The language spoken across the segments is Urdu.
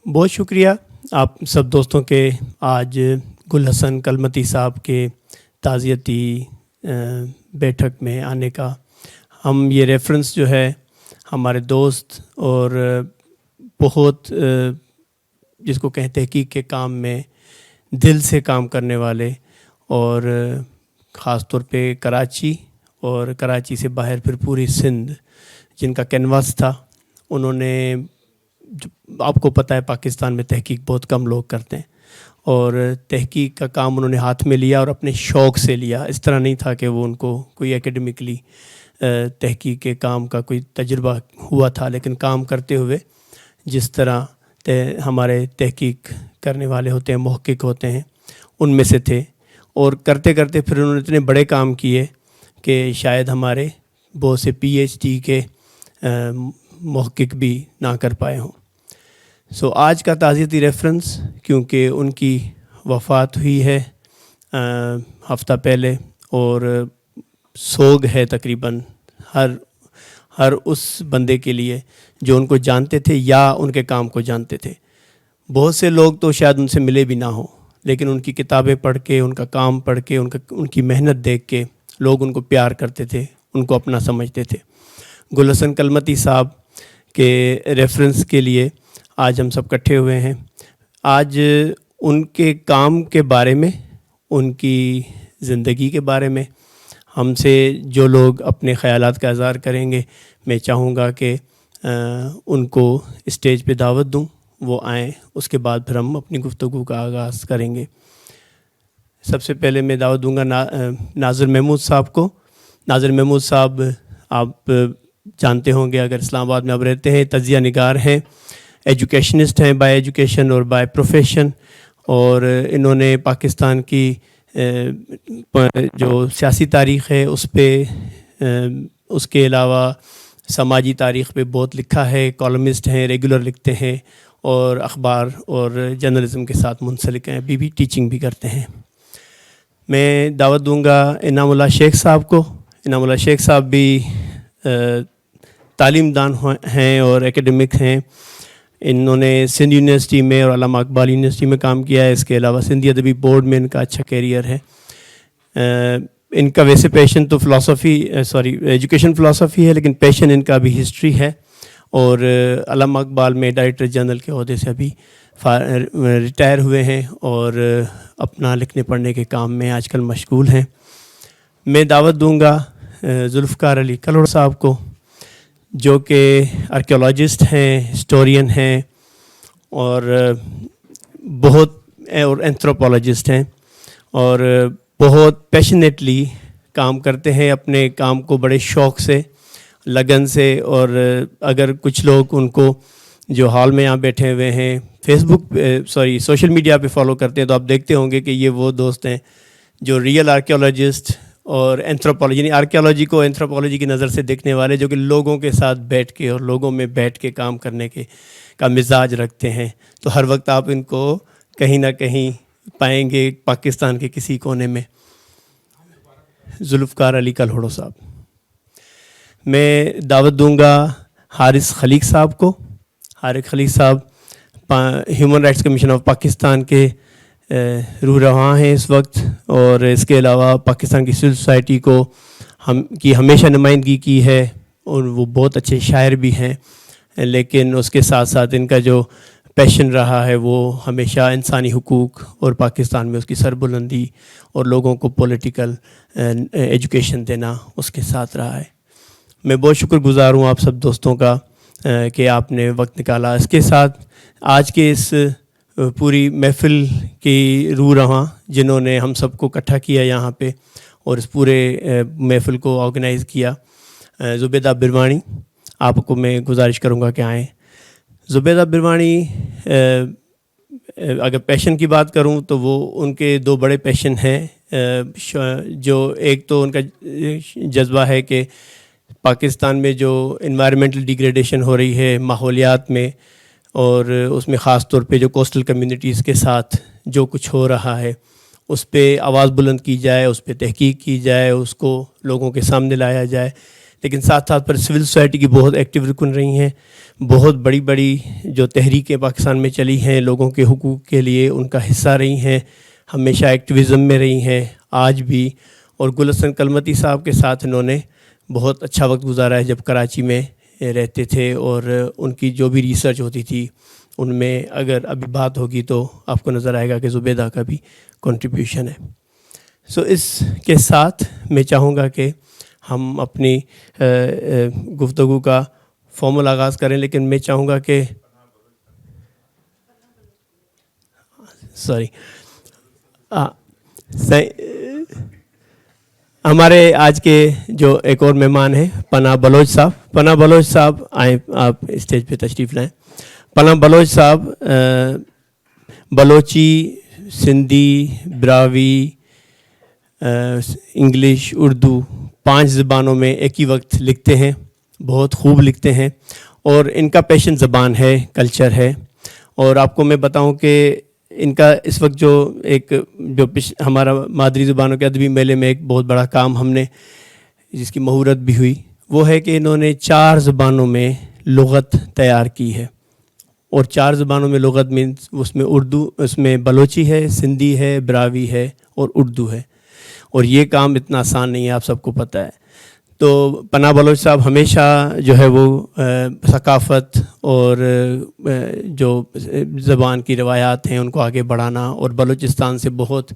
بہت شکریہ آپ سب دوستوں کے آج گل حسن کلمتی صاحب کے تعزیتی بیٹھک میں آنے کا. ہم یہ ریفرنس جو ہے ہمارے دوست اور بہت جس کو کہیں تحقیق کے کام میں دل سے کام کرنے والے اور خاص طور پہ کراچی اور کراچی سے باہر پھر پوری سندھ جن کا کینواس تھا. انہوں نے آپ کو پتہ ہے پاکستان میں تحقیق بہت کم لوگ کرتے ہیں اور تحقیق کا کام انہوں نے ہاتھ میں لیا اور اپنے شوق سے لیا. اس طرح نہیں تھا کہ وہ ان کو کوئی اکیڈمکلی تحقیق کے کام کا کوئی تجربہ ہوا تھا, لیکن کام کرتے ہوئے جس طرح ہمارے تحقیق کرنے والے ہوتے ہیں, محقق ہوتے ہیں, ان میں سے تھے. اور کرتے کرتے پھر انہوں نے اتنے بڑے کام کیے کہ شاید ہمارے بہت سے پی ایچ ڈی کے محقق بھی نہ کر پائے ہوں. آج کا تعزیتی ریفرنس کیونکہ ان کی وفات ہوئی ہے ہفتہ پہلے, اور سوگ ہے تقریباً ہر اس بندے کے لیے جو ان کو جانتے تھے یا ان کے کام کو جانتے تھے. بہت سے لوگ تو شاید ان سے ملے بھی نہ ہوں, لیکن ان کی کتابیں پڑھ کے, ان کا کام پڑھ کے, ان کی محنت دیکھ کے لوگ ان کو پیار کرتے تھے, ان کو اپنا سمجھتے تھے. گل حسن کلمتی صاحب کے ریفرنس کے لیے آج ہم سب اکٹھے ہوئے ہیں. آج ان کے کام کے بارے میں, ان کی زندگی کے بارے میں ہم سے جو لوگ اپنے خیالات کا اظہار کریں گے, میں چاہوں گا کہ ان کو اسٹیج پہ دعوت دوں, وہ آئیں. اس کے بعد پھر ہم اپنی گفتگو کا آغاز کریں گے. سب سے پہلے میں دعوت دوں گا ناظر محمود صاحب کو. ناظر محمود صاحب آپ جانتے ہوں گے, اگر اسلام آباد میں اب رہتے ہیں, تجزیہ نگار ہیں, ایجوکیشنسٹ ہیں بائی ایجوکیشن اور بائی پروفیشن, اور انہوں نے پاکستان کی جو سیاسی تاریخ ہے اس پہ, اس کے علاوہ سماجی تاریخ پہ بہت لکھا ہے. کالمسٹ ہیں, ریگولر لکھتے ہیں اور اخبار اور جرنلزم کے ساتھ منسلک ہیں, ابھی بھی ٹیچنگ بھی کرتے ہیں. میں دعوت دوں گا انعام اللہ شیخ صاحب کو. انعام اللہ شیخ صاحب بھی تعلیم دان ہیں اور اکیڈمک ہیں. انہوں نے سندھ یونیورسٹی میں اور علامہ اقبال یونیورسٹی میں کام کیا ہے. اس کے علاوہ سندھی ادبی بورڈ میں ان کا اچھا کیریئر ہے. ان کا ویسے پیشن تو ایجوکیشن فلاسفی ہے, لیکن پیشن ان کا بھی ہسٹری ہے, اور علامہ اقبال میں ڈائریکٹر جنرل کے عہدے سے ابھی ریٹائر ہوئے ہیں اور اپنا لکھنے پڑھنے کے کام میں آج کل مشغول ہیں. میں دعوت دوں گا ذوالفقار علی کلوڑ صاحب کو, جو کہ آرکیولوجسٹ ہیں, ہسٹورین ہیں اور اینتھروپولوجسٹ ہیں, اور بہت پیشنیٹلی کام کرتے ہیں. اپنے کام کو بڑے شوق سے, لگن سے, اور اگر کچھ لوگ ان کو جو ہال میں یہاں بیٹھے ہوئے ہیں سوشل میڈیا پہ فالو کرتے ہیں, تو آپ دیکھتے ہوں گے کہ یہ وہ دوست ہیں جو ریئل آرکیولوجسٹ اور اینتھروپولوجی, یعنی آرکیولوجی کو اینتھروپولوجی کی نظر سے دیکھنے والے, جو کہ لوگوں کے ساتھ بیٹھ کے اور لوگوں میں بیٹھ کے کام کرنے کا مزاج رکھتے ہیں. تو ہر وقت آپ ان کو کہیں نہ کہیں پائیں گے پاکستان کے کسی کونے میں. ذوالفقار علی کلوڑ صاحب. میں دعوت دوں گا حارث خلیق صاحب کو. حارث خلیق صاحب human rights commission of Pakistan کے روح رواں ہیں اس وقت, اور اس کے علاوہ پاکستان کی سول سوسائٹی کو کی ہمیشہ نمائندگی کی ہے, اور وہ بہت اچھے شاعر بھی ہیں. لیکن اس کے ساتھ ساتھ ان کا جو پیشن رہا ہے وہ ہمیشہ انسانی حقوق اور پاکستان میں اس کی سربلندی اور لوگوں کو پولیٹیکل ایجوکیشن دینا اس کے ساتھ رہا ہے. میں بہت شکر گزار ہوں آپ سب دوستوں کا کہ آپ نے وقت نکالا. اس کے ساتھ آج کے اس پوری محفل کی روح رواں جنہوں نے ہم سب کو اکٹھا کیا یہاں پہ اور اس پورے محفل کو آرگنائز کیا, زبیدہ بروانی, آپ کو میں گزارش کروں گا کہ آئیں. زبیدہ بروانی, اگر پیشن کی بات کروں تو وہ ان کے دو بڑے پیشن ہیں. جو ایک تو ان کا جذبہ ہے کہ پاکستان میں جو انوائرمنٹل ڈیگریڈیشن ہو رہی ہے ماحولیات میں, اور اس میں خاص طور پہ جو کوسٹل کمیونٹیز کے ساتھ جو کچھ ہو رہا ہے اس پہ آواز بلند کی جائے, اس پہ تحقیق کی جائے, اس کو لوگوں کے سامنے لایا جائے. لیکن ساتھ ساتھ پر سول سوسائٹی کی بہت ایکٹیو رکن رہی ہیں. بہت بڑی بڑی جو تحریکیں پاکستان میں چلی ہیں لوگوں کے حقوق کے لیے ان کا حصہ رہی ہیں, ہمیشہ ایکٹیویزم میں رہی ہیں آج بھی. اور گل حسن کلمتی صاحب کے ساتھ انہوں نے بہت اچھا وقت گزارا ہے جب کراچی میں رہتے تھے, اور ان کی جو بھی ریسرچ ہوتی تھی ان میں اگر ابھی بات ہوگی تو آپ کو نظر آئے گا کہ زبیدہ کا بھی کنٹریبیوشن ہے. اس کے ساتھ میں چاہوں گا کہ ہم اپنی گفتگو کا فارمل آغاز کریں, لیکن میں چاہوں گا کہ ہمارے آج کے جو ایک اور مہمان ہیں پناہ بلوچ صاحب. پناہ بلوچ صاحب آئیں, آپ اسٹیج پہ تشریف لائیں. پناہ بلوچ صاحب بلوچی, سندھی, براوی, انگلش, اردو 5 زبانوں میں ایک ہی وقت لکھتے ہیں, بہت خوب لکھتے ہیں, اور ان کا پیشن زبان ہے, کلچر ہے. اور آپ کو میں بتاؤں کہ ان کا اس وقت جو ہمارا مادری زبانوں کے ادبی میلے میں ایک بہت بڑا کام ہم نے جس کی مہورت بھی ہوئی وہ ہے کہ انہوں نے 4 زبانوں میں لغت تیار کی ہے. اور 4 زبانوں میں لغت مینس اس میں اردو, اس میں بلوچی ہے, سندھی ہے, براوی ہے اور اردو ہے. اور یہ کام اتنا آسان نہیں ہے, آپ سب کو پتہ ہے. تو پناہ بلوچ صاحب ہمیشہ جو ہے وہ ثقافت اور جو زبان کی روایات ہیں ان کو آگے بڑھانا, اور بلوچستان سے بہت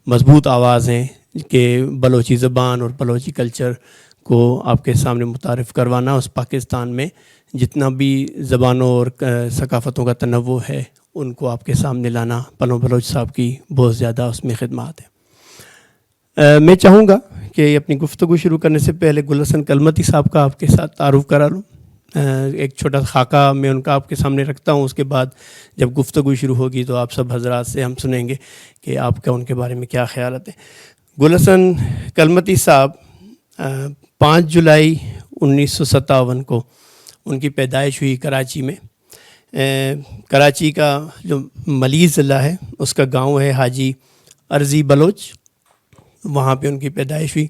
مضبوط آواز ہیں کہ بلوچی زبان اور بلوچی کلچر کو آپ کے سامنے متعارف کروانا. اس پاکستان میں جتنا بھی زبانوں اور ثقافتوں کا تنوع ہے ان کو آپ کے سامنے لانا پناہ بلوچ صاحب کی بہت زیادہ اس میں خدمات ہیں. میں چاہوں گا کہ اپنی گفتگو شروع کرنے سے پہلے گل حسن کلمتی صاحب کا آپ کے ساتھ تعارف کرا لوں. ایک چھوٹا خاکہ میں ان کا آپ کے سامنے رکھتا ہوں, اس کے بعد جب گفتگو شروع ہوگی تو آپ سب حضرات سے ہم سنیں گے کہ آپ کا ان کے بارے میں کیا خیالات ہیں. گل حسن کلمتی صاحب 5 جولائی 1957 کو ان کی پیدائش ہوئی کراچی میں. کراچی کا جو ملیز ضلع ہے اس کا گاؤں ہے حاجی ارزی بلوچ, وہاں پہ ان کی پیدائش ہوئی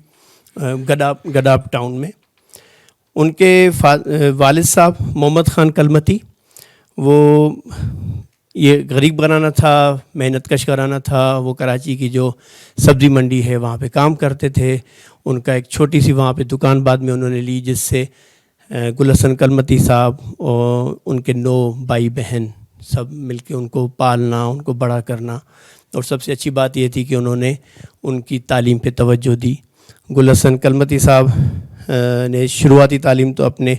گڈاب ٹاؤن میں. ان کے والد صاحب محمد خان کلمتی, وہ یہ غریب گھرانہ تھا, محنت کش گھرانہ تھا. وہ کراچی کی جو سبزی منڈی ہے وہاں پہ کام کرتے تھے. ان کا ایک چھوٹی سی وہاں پہ دکان بعد میں انہوں نے لی, جس سے گل حسن کلمتی صاحب اور ان کے 9 بھائی بہن سب مل کے ان کو پالنا, ان کو بڑا کرنا. اور سب سے اچھی بات یہ تھی کہ انہوں نے ان کی تعلیم پہ توجہ دی. گل حسن کلمتی صاحب نے شروعاتی تعلیم تو اپنے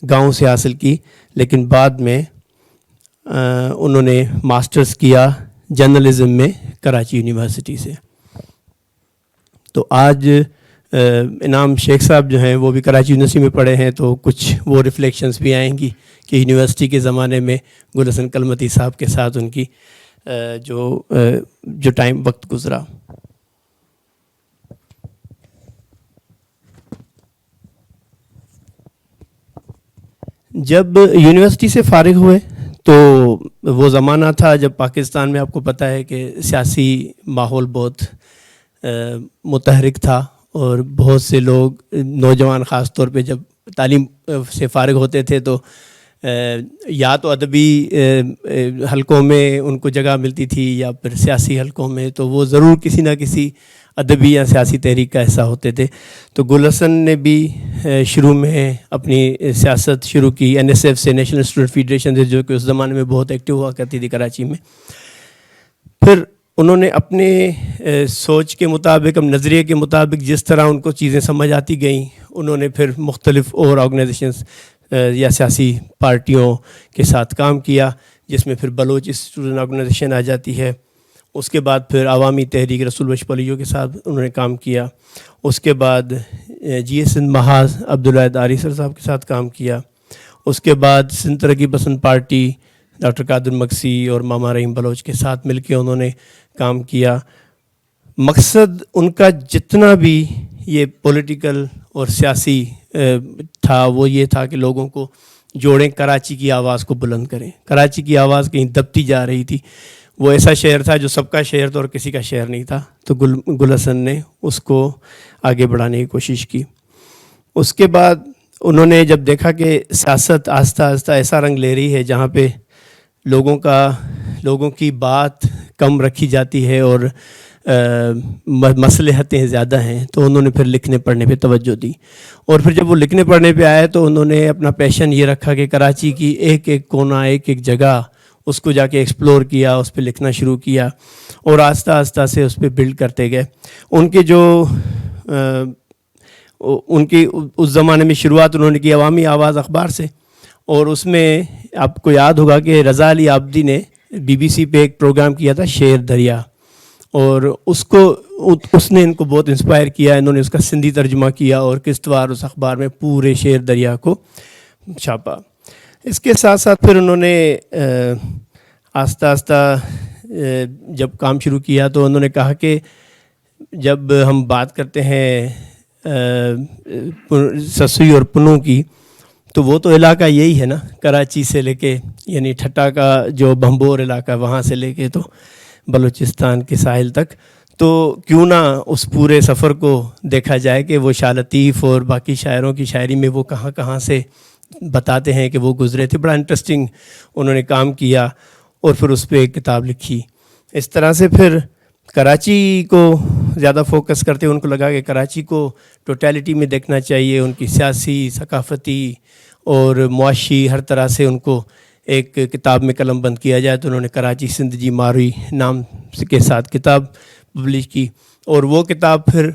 گاؤں سے حاصل کی, لیکن بعد میں انہوں نے ماسٹرز کیا جرنلزم میں کراچی یونیورسٹی سے. تو آج انعام شیخ صاحب جو ہیں وہ بھی کراچی یونیورسٹی میں پڑھے ہیں, تو کچھ وہ ریفلیکشنز بھی آئیں گی کہ یونیورسٹی کے زمانے میں گل حسن کلمتی صاحب کے ساتھ ان کی جو ٹائم وقت گزرا. جب یونیورسٹی سے فارغ ہوئے تو وہ زمانہ تھا جب پاکستان میں آپ کو پتہ ہے کہ سیاسی ماحول بہت متحرک تھا, اور بہت سے لوگ نوجوان خاص طور پہ جب تعلیم سے فارغ ہوتے تھے تو یا تو ادبی حلقوں میں ان کو جگہ ملتی تھی یا پھر سیاسی حلقوں میں, تو وہ ضرور کسی نہ کسی ادبی یا سیاسی تحریک کا حصہ ہوتے تھے. تو گل حسن نے بھی شروع میں اپنی سیاست شروع کی NSF سے, نیشنل اسٹوڈنٹ فیڈریشن سے, جو کہ اس زمانے میں بہت ایکٹیو ہوا کرتی تھی کراچی میں. پھر انہوں نے اپنے سوچ کے مطابق, نظریے کے مطابق جس طرح ان کو چیزیں سمجھ آتی گئیں, انہوں نے پھر مختلف اور آرگنائزیشنز یا سیاسی پارٹیوں کے ساتھ کام کیا, جس میں پھر بلوچ اسٹوڈنٹ آرگنائزیشن آ جاتی ہے. اس کے بعد پھر عوامی تحریک رسول بخش پولیو کے ساتھ انہوں نے کام کیا. اس کے بعد سندھ محاذ عبدالواحد آری سر صاحب کے ساتھ کام کیا. اس کے بعد سندھ ترقی پسند پارٹی ڈاکٹر قادر مکسی اور ماما رحیم بلوچ کے ساتھ مل کے انہوں نے کام کیا. مقصد ان کا جتنا بھی یہ پولیٹیکل اور سیاسی تھا وہ یہ تھا کہ لوگوں کو جوڑیں, کراچی کی آواز کو بلند کریں. کراچی کی آواز کہیں دبتی جا رہی تھی. وہ ایسا شہر تھا جو سب کا شہر تھا اور کسی کا شہر نہیں تھا. تو گل حسن نے اس کو آگے بڑھانے کی کوشش کی. اس کے بعد انہوں نے جب دیکھا کہ سیاست آہستہ آہستہ ایسا رنگ لے رہی ہے جہاں پہ لوگوں کی بات کم رکھی جاتی ہے اور مصلحتیں زیادہ ہیں، تو انہوں نے پھر لکھنے پڑھنے پہ توجہ دی. اور پھر جب وہ لکھنے پڑھنے پہ آئے تو انہوں نے اپنا پیشن یہ رکھا کہ کراچی کی ایک ایک کونا، ایک ایک جگہ اس کو جا کے ایکسپلور کیا، اس پہ لکھنا شروع کیا اور آہستہ آہستہ سے اس پہ بلڈ کرتے گئے. ان کی اس زمانے میں شروعات انہوں نے کی عوامی آواز اخبار سے، اور اس میں آپ کو یاد ہوگا کہ رضا علی عابدی نے BBC پہ ایک پروگرام کیا تھا شیر دریا، اور اس نے ان کو بہت انسپائر کیا. انہوں نے اس کا سندھی ترجمہ کیا اور قسطوار اس اخبار میں پورے شیر دریا کو چھاپا. اس کے ساتھ ساتھ پھر انہوں نے آہستہ آہستہ جب کام شروع کیا تو انہوں نے کہا کہ جب ہم بات کرتے ہیں سسوئی اور پنوں کی، تو وہ تو علاقہ یہی ہے نا، کراچی سے لے کے یعنی ٹھٹا کا جو بھمبور علاقہ وہاں سے لے کے تو بلوچستان کے ساحل تک. تو کیوں نہ اس پورے سفر کو دیکھا جائے کہ وہ شاہ لطیف اور باقی شاعروں کی شاعری میں وہ کہاں کہاں سے بتاتے ہیں کہ وہ گزرے تھے. بڑا انٹرسٹنگ انہوں نے کام کیا اور پھر اس پہ ایک کتاب لکھی. اس طرح سے پھر کراچی کو زیادہ فوکس کرتے، ان کو لگا کہ کراچی کو ٹوٹیلٹی میں دیکھنا چاہیے، ان کی سیاسی، ثقافتی اور معاشی ہر طرح سے ان کو ایک کتاب میں قلم بند کیا جائے. تو انہوں نے کراچی زندگی ماروی نام کے ساتھ کتاب پبلش کی، اور وہ کتاب پھر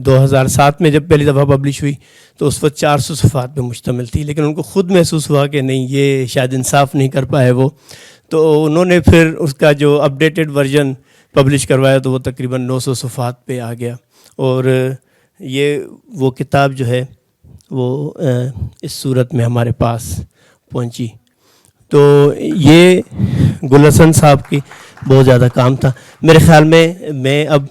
2007 میں جب پہلی دفعہ پبلش ہوئی تو اس وقت 400 صفحات پہ مشتمل تھی، لیکن ان کو خود محسوس ہوا کہ نہیں، یہ شاید انصاف نہیں کر پائے وہ. تو انہوں نے پھر اس کا جو اپڈیٹڈ ورژن پبلش کروایا تو وہ تقریباً 900 صفحات پہ آ گیا. اور وہ کتاب جو ہے وہ اس صورت میں ہمارے پاس پہنچی. تو یہ گل حسن صاحب کی بہت زیادہ کام تھا میرے خیال میں اب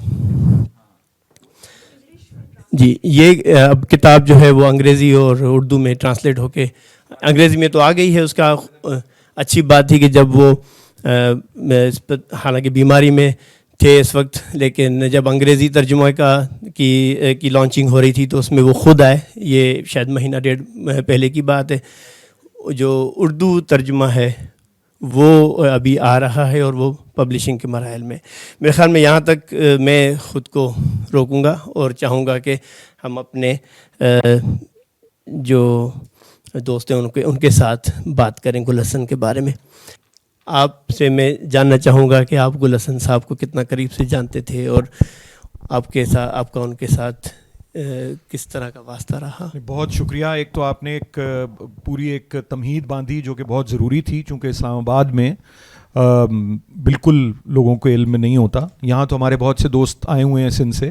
جی یہ اب کتاب جو ہے وہ انگریزی اور اردو میں ٹرانسلیٹ ہو کے، انگریزی میں تو آ گئی ہے. اس کا اچھی بات تھی کہ جب وہ حالانکہ بیماری میں تھے اس وقت، لیکن جب انگریزی ترجمہ کی لانچنگ ہو رہی تھی تو اس میں وہ خود آئے. یہ شاید مہینہ ڈیڑھ پہلے کی بات ہے. جو اردو ترجمہ ہے وہ ابھی آ رہا ہے اور وہ پبلشنگ کے مراحل میں. میرے خیال میں یہاں تک میں خود کو روکوں گا اور چاہوں گا کہ ہم اپنے جو دوست ہیں ان کے ساتھ بات کریں گل حسن کے بارے میں. آپ سے میں جاننا چاہوں گا کہ آپ گل حسن صاحب کو کتنا قریب سے جانتے تھے اور آپ کا ان کے ساتھ کس طرح کا واسطہ رہا. بہت شکریہ. ایک تو آپ نے ایک پوری ایک تمہید باندھی جو کہ بہت ضروری تھی، چونکہ اسلام آباد میں بالکل لوگوں کو علم نہیں ہوتا. یہاں تو ہمارے بہت سے دوست آئے ہوئے ہیں سندھ سے،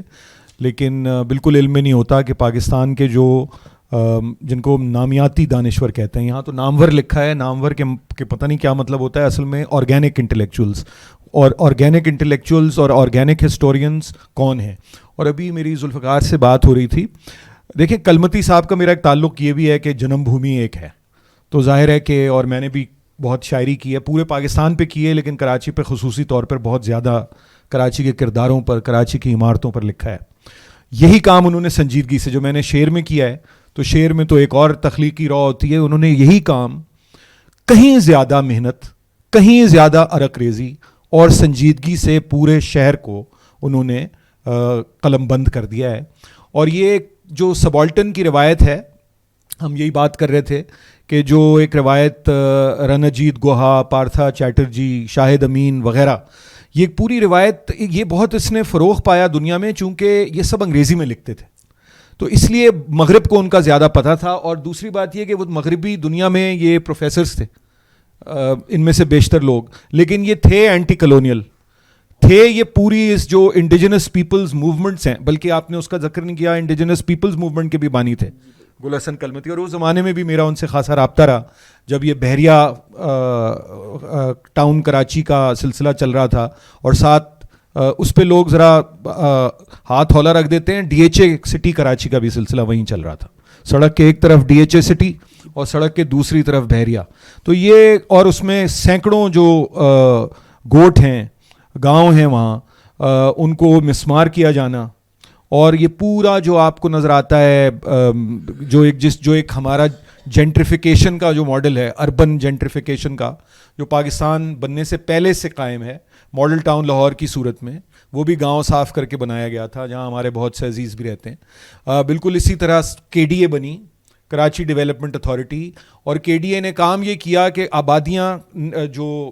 لیکن بالکل علم میں نہیں ہوتا کہ پاکستان کے جو جن کو نامیاتی دانشور کہتے ہیں، یہاں تو نامور لکھا ہے. نامور کے پتہ نہیں کیا مطلب ہوتا ہے. اصل میں آرگینک انٹلیکچوئلس، اور آرگینک انٹلیکچوئلس اور آرگینک ہسٹورینس کون ہیں. اور ابھی میری ذوالفقار سے بات ہو رہی تھی. دیکھیں کلمتی صاحب کا میرا ایک تعلق یہ بھی ہے کہ جنم بھومی ایک ہے، تو ظاہر ہے کہ، اور میں نے بھی بہت شاعری کی ہے، پورے پاکستان پہ کی ہے، لیکن کراچی پہ خصوصی طور پر بہت زیادہ کراچی کے کرداروں پر، کراچی کی عمارتوں پر لکھا ہے. یہی کام انہوں نے سنجیدگی سے، جو میں نے شعر میں کیا ہے، تو شعر میں تو ایک اور تخلیقی راہ ہوتی ہے، انہوں نے یہی کام کہیں زیادہ محنت، کہیں زیادہ عرق ریزی اور سنجیدگی سے پورے شہر کو انہوں نے قلم بند کر دیا ہے. اور یہ جو سبالٹن کی روایت ہے، ہم یہی بات کر رہے تھے کہ جو ایک روایت رنجیت گوہا، پارتھا چیٹرجی، شاہد امین وغیرہ، یہ پوری روایت یہ بہت اس نے فروغ پایا دنیا میں، چونکہ یہ سب انگریزی میں لکھتے تھے، تو اس لیے مغرب کو ان کا زیادہ پتہ تھا. اور دوسری بات یہ کہ وہ مغربی دنیا میں یہ پروفیسرز تھے، ان میں سے بیشتر لوگ، لیکن یہ تھے اینٹی کلونیل تھے. یہ پوری اس جو انڈیجنس پیپلز موومنٹس ہیں، بلکہ آپ نے اس کا ذکر نہیں کیا، انڈیجنس پیپلز موومنٹ کے بھی بانی تھے گل حسن کلمتی. اور اس زمانے میں بھی میرا ان سے خاصا رابطہ رہا، جب یہ بحریہ ٹاؤن کراچی کا سلسلہ چل رہا تھا، اور ساتھ اس پہ لوگ ذرا ہاتھ ہولا رکھ دیتے ہیں، D H A city Karachi کا بھی سلسلہ وہیں چل رہا تھا. سڑک کے ایک طرف ڈی ایچ اے سٹی اور سڑک کے دوسری طرف بحریہ. تو یہ، اور اس میں سینکڑوں جو گوٹ ہیں، گاؤں ہیں وہاں، ان کو مسمار کیا جانا، اور یہ پورا جو آپ کو نظر آتا ہے جو ایک ہمارا جینٹریفیکیشن کا جو ماڈل ہے, اربن جینٹریفیکیشن کا, جو پاکستان بننے سے پہلے سے قائم ہے ماڈل ٹاؤن لاہور کی صورت میں, وہ بھی گاؤں صاف کر کے بنایا گیا تھا جہاں ہمارے بہت سے عزیز بھی رہتے ہیں. بالکل اسی طرح KDA بنی, کراچی ڈیولپمنٹ اتھارٹی, اور KDA نے کام یہ کیا کہ آبادیاں جو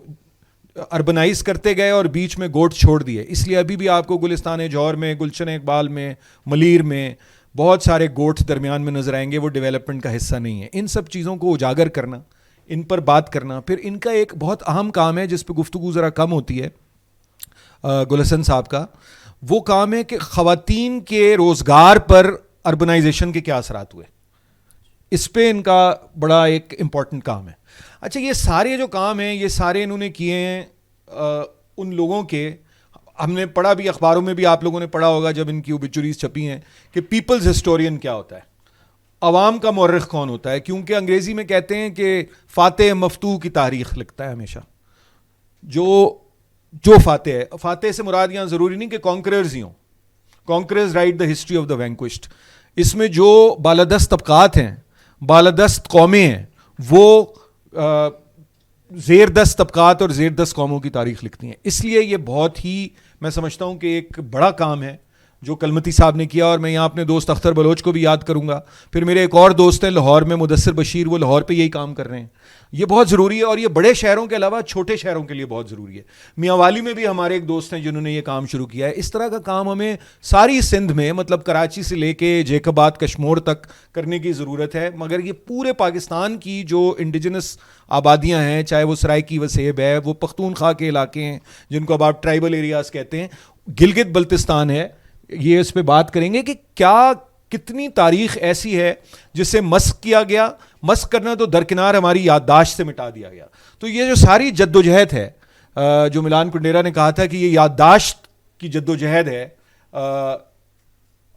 اربنائز کرتے گئے اور بیچ میں گوٹ چھوڑ دیے. اس لیے ابھی بھی آپ کو گلستان جوہر میں, گلشن اقبال میں, ملیر میں بہت سارے گوٹ درمیان میں نظر آئیں گے, وہ ڈیولپمنٹ کا حصہ نہیں ہے. ان سب چیزوں کو اجاگر کرنا, ان پر بات کرنا. پھر ان کا ایک بہت اہم کام ہے جس پہ گفتگو ذرا کم ہوتی ہے گل حسن صاحب کا, وہ کام ہے کہ خواتین کے روزگار پر اربنائزیشن کے کیا اثرات ہوئے. اس پہ ان کا بڑا ایک امپورٹنٹ کام ہے. اچھا, یہ سارے جو کام ہیں یہ سارے انہوں نے کیے ہیں ان لوگوں کے, ہم نے پڑھا بھی اخباروں میں بھی, آپ لوگوں نے پڑھا ہوگا جب ان کی اوبیچوریز چھپی ہیں, کہ پیپلز ہسٹورین کیا ہوتا ہے, عوام کا مورخ کون ہوتا ہے. کیونکہ انگریزی میں کہتے ہیں کہ فاتح مفتوح کی تاریخ لکھتا ہے ہمیشہ. جو فاتح ہے, فاتح سے مراد یہاں ضروری نہیں کہ کانکررز ہی ہوں, conquerors write the history of the vanquished. اس میں جو بالادست طبقات ہیں, بالادست قومیں ہیں, وہ زیر دست طبقات اور زیر دست قوموں کی تاریخ لکھتی ہیں. اس لیے یہ بہت ہی میں سمجھتا ہوں کہ ایک بڑا کام ہے جو کلمتی صاحب نے کیا. اور میں یہاں اپنے دوست اختر بلوچ کو بھی یاد کروں گا. پھر میرے ایک اور دوست ہیں لاہور میں, مدثر بشیر, وہ لاہور پہ یہی کام کر رہے ہیں. یہ بہت ضروری ہے, اور یہ بڑے شہروں کے علاوہ چھوٹے شہروں کے لیے بہت ضروری ہے. میاں والی میں بھی ہمارے ایک دوست ہیں جنہوں نے یہ کام شروع کیا ہے. اس طرح کا کام ہمیں ساری سندھ میں, مطلب کراچی سے لے کے جیکبات کشمور تک کرنے کی ضرورت ہے. مگر یہ پورے پاکستان کی جو انڈیجنس آبادیاں ہیں, چاہے وہ سرائکی وسیب ہے, وہ پختونخوا کے علاقے ہیں جن کو اب آپ ٹرائبل ایریاز کہتے ہیں, گلگت بلتستان ہے, یہ اس پہ بات کریں گے کہ کیا کتنی تاریخ ایسی ہے جسے مسخ کیا گیا. مسخ کرنا تو درکنار ہماری یادداشت سے مٹا دیا گیا. تو یہ جو ساری جدوجہد ہے, جو ملان کنڈیرا نے کہا تھا کہ یہ یادداشت کی جدوجہد ہے,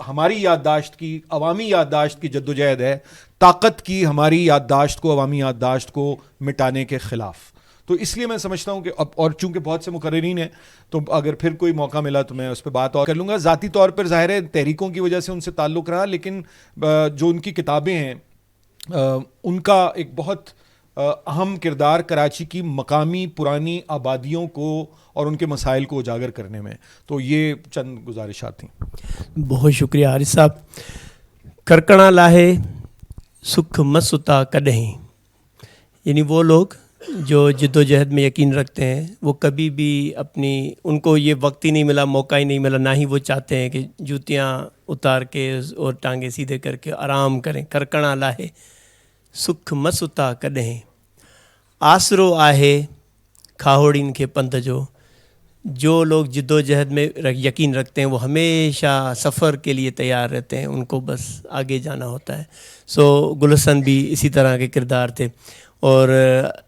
ہماری یادداشت کی, عوامی یادداشت کی جدوجہد ہے, طاقت کی ہماری یادداشت کو, عوامی یادداشت کو مٹانے کے خلاف. تو اس لیے میں سمجھتا ہوں کہ اور چونکہ بہت سے مقررین ہیں تو اگر پھر کوئی موقع ملا تو میں اس پہ بات اور کر لوں گا. ذاتی طور پر ظاہر ہے تحریکوں کی وجہ سے ان سے تعلق رہا, لیکن جو ان کی کتابیں ہیں ان کا ایک بہت اہم کردار کراچی کی مقامی پرانی آبادیوں کو اور ان کے مسائل کو اجاگر کرنے میں. تو یہ چند گزارشات تھیں. بہت شکریہ حارث صاحب. کرکڑا لاہے سکھ مستا کڈہیں, یعنی وہ لوگ جو جد و جہد میں یقین رکھتے ہیں وہ کبھی بھی ان کو یہ وقت ہی نہیں ملا, موقع ہی نہیں ملا, نہ ہی وہ چاہتے ہیں کہ جوتیاں اتار کے اور ٹانگیں سیدھے کر کے آرام کریں. کرکڑا لاہے سکھ مستا کڈہیں, آسرو آہے کھاہوڑین کے پنت جو لوگ جد و جہد میں یقین رکھتے ہیں وہ ہمیشہ سفر کے لیے تیار رہتے ہیں, ان کو بس آگے جانا ہوتا ہے. سو گل حسن بھی اسی طرح کے کردار تھے, اور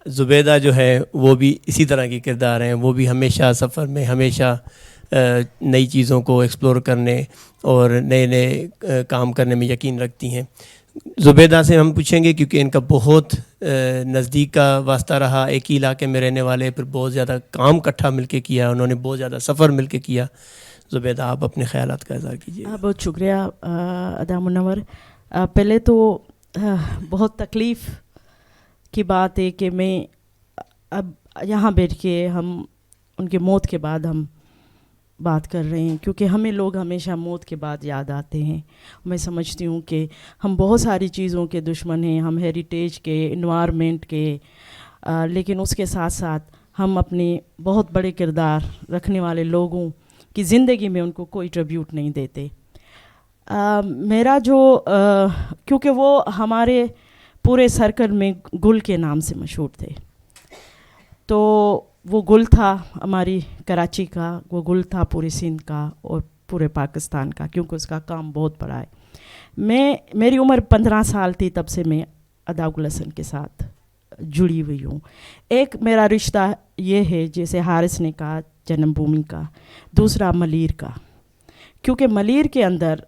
زبیدہ جو ہے وہ بھی اسی طرح کے کردار ہیں. وہ بھی ہمیشہ سفر میں, ہمیشہ نئی چیزوں کو ایکسپلور کرنے اور نئے نئے کام کرنے میں یقین رکھتی ہیں. زبیدہ سے ہم پوچھیں گے کیونکہ ان کا بہت نزدیک کا واسطہ رہا, ایک ہی علاقے میں رہنے والے, پھر بہت زیادہ کام اکٹھا مل کے کیا, انہوں نے بہت زیادہ سفر مل کے کیا. زبیدہ آپ اپنے خیالات کا اظہار کیجیے. بہت شکریہ ادا منور. پہلے تو بہت تکلیف کی بات ہے کہ میں اب یہاں بیٹھ کے ہم ان کے موت کے بعد ہم بات کر رہے ہیں, کیونکہ ہمیں لوگ ہمیشہ موت کے بعد یاد آتے ہیں. میں سمجھتی ہوں کہ ہم بہت ساری چیزوں کے دشمن ہیں, ہم ہیریٹیج کے, انوائرمنٹ کے, لیکن اس کے ساتھ ساتھ ہم اپنے بہت بڑے کردار رکھنے والے لوگوں کی زندگی میں ان کو کوئی ٹریبیوٹ نہیں دیتے. میرا جو کیونکہ وہ ہمارے پورے سرکل میں گل کے نام سے مشہور تھے, تو وہ گل تھا ہماری کراچی کا, وہ گل تھا پورے سندھ کا اور پورے پاکستان کا, کیونکہ اس کا کام بہت بڑا ہے. میری عمر 15 سال تھی تب سے میں ادا گل حسن کے ساتھ جڑی ہوئی ہوں. ایک میرا رشتہ یہ ہے جیسے حارث نے کہا جنم بھومی کا, دوسرا ملیر کا, کیونکہ ملیر کے اندر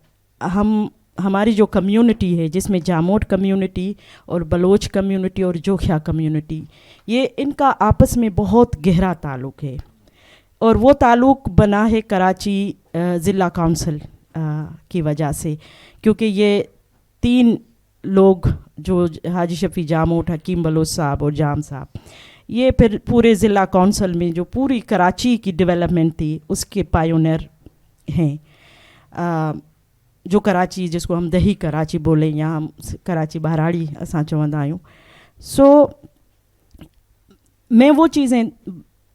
ہماری جو کمیونٹی ہے جس میں جاموٹ کمیونٹی اور بلوچ کمیونٹی اور جوکھیا کمیونٹی, یہ ان کا آپس میں بہت گہرا تعلق ہے, اور وہ تعلق بنا ہے کراچی ضلع کونسل کی وجہ سے, کیونکہ یہ 3 لوگ جو حاجی شفیع جاموٹ, حکیم بلوچ صاحب اور جام صاحب, یہ پھر پورے ضلع کونسل میں جو پوری کراچی کی ڈیولپمنٹ تھی اس کے پائیونیر ہیں. جو کراچی جس کو ہم دہی کراچی بولیں, یہاں کراچی بہراڑی اساں چوندا آیوں. سو میں وہ چیزیں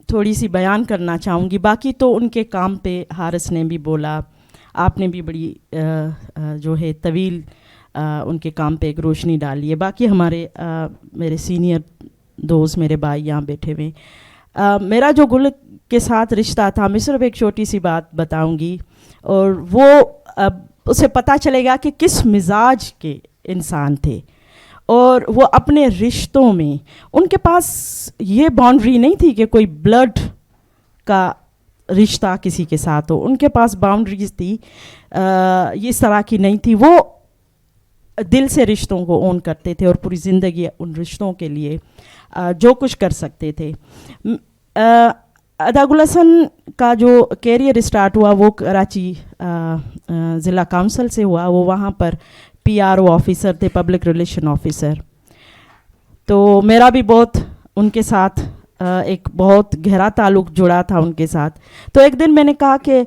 تھوڑی سی بیان کرنا چاہوں گی. باقی تو ان کے کام پہ حارث نے بھی بولا, آپ نے بھی بڑی جو ہے طویل ان کے کام پہ ایک روشنی ڈالی ہے. باقی ہمارے میرے سینئر دوست, میرے بھائی یہاں بیٹھے ہوئے. میرا جو گل کے ساتھ رشتہ تھا, میں صرف ایک چھوٹی سی بات بتاؤں گی, اور وہ اسے پتہ چلے گا کہ کس مزاج کے انسان تھے. اور وہ اپنے رشتوں میں ان کے پاس یہ باؤنڈری نہیں تھی کہ کوئی بلڈ کا رشتہ کسی کے ساتھ ہو. ان کے پاس باؤنڈریز تھی, یہ اس طرح کی نہیں تھی. وہ دل سے رشتوں کو اون کرتے تھے اور پوری زندگی ان رشتوں کے لیے جو کچھ کر سکتے تھے. ادا گل حسن کا جو کیریئر اسٹارٹ ہوا وہ کراچی ضلع کونسل سے ہوا. وہ وہاں پر PRO آفیسر تھے, پبلک ریلیشن آفیسر. تو میرا بھی بہت ان کے ساتھ ایک بہت گہرا تعلق جڑا تھا ان کے ساتھ. تو ایک دن میں نے کہا کہ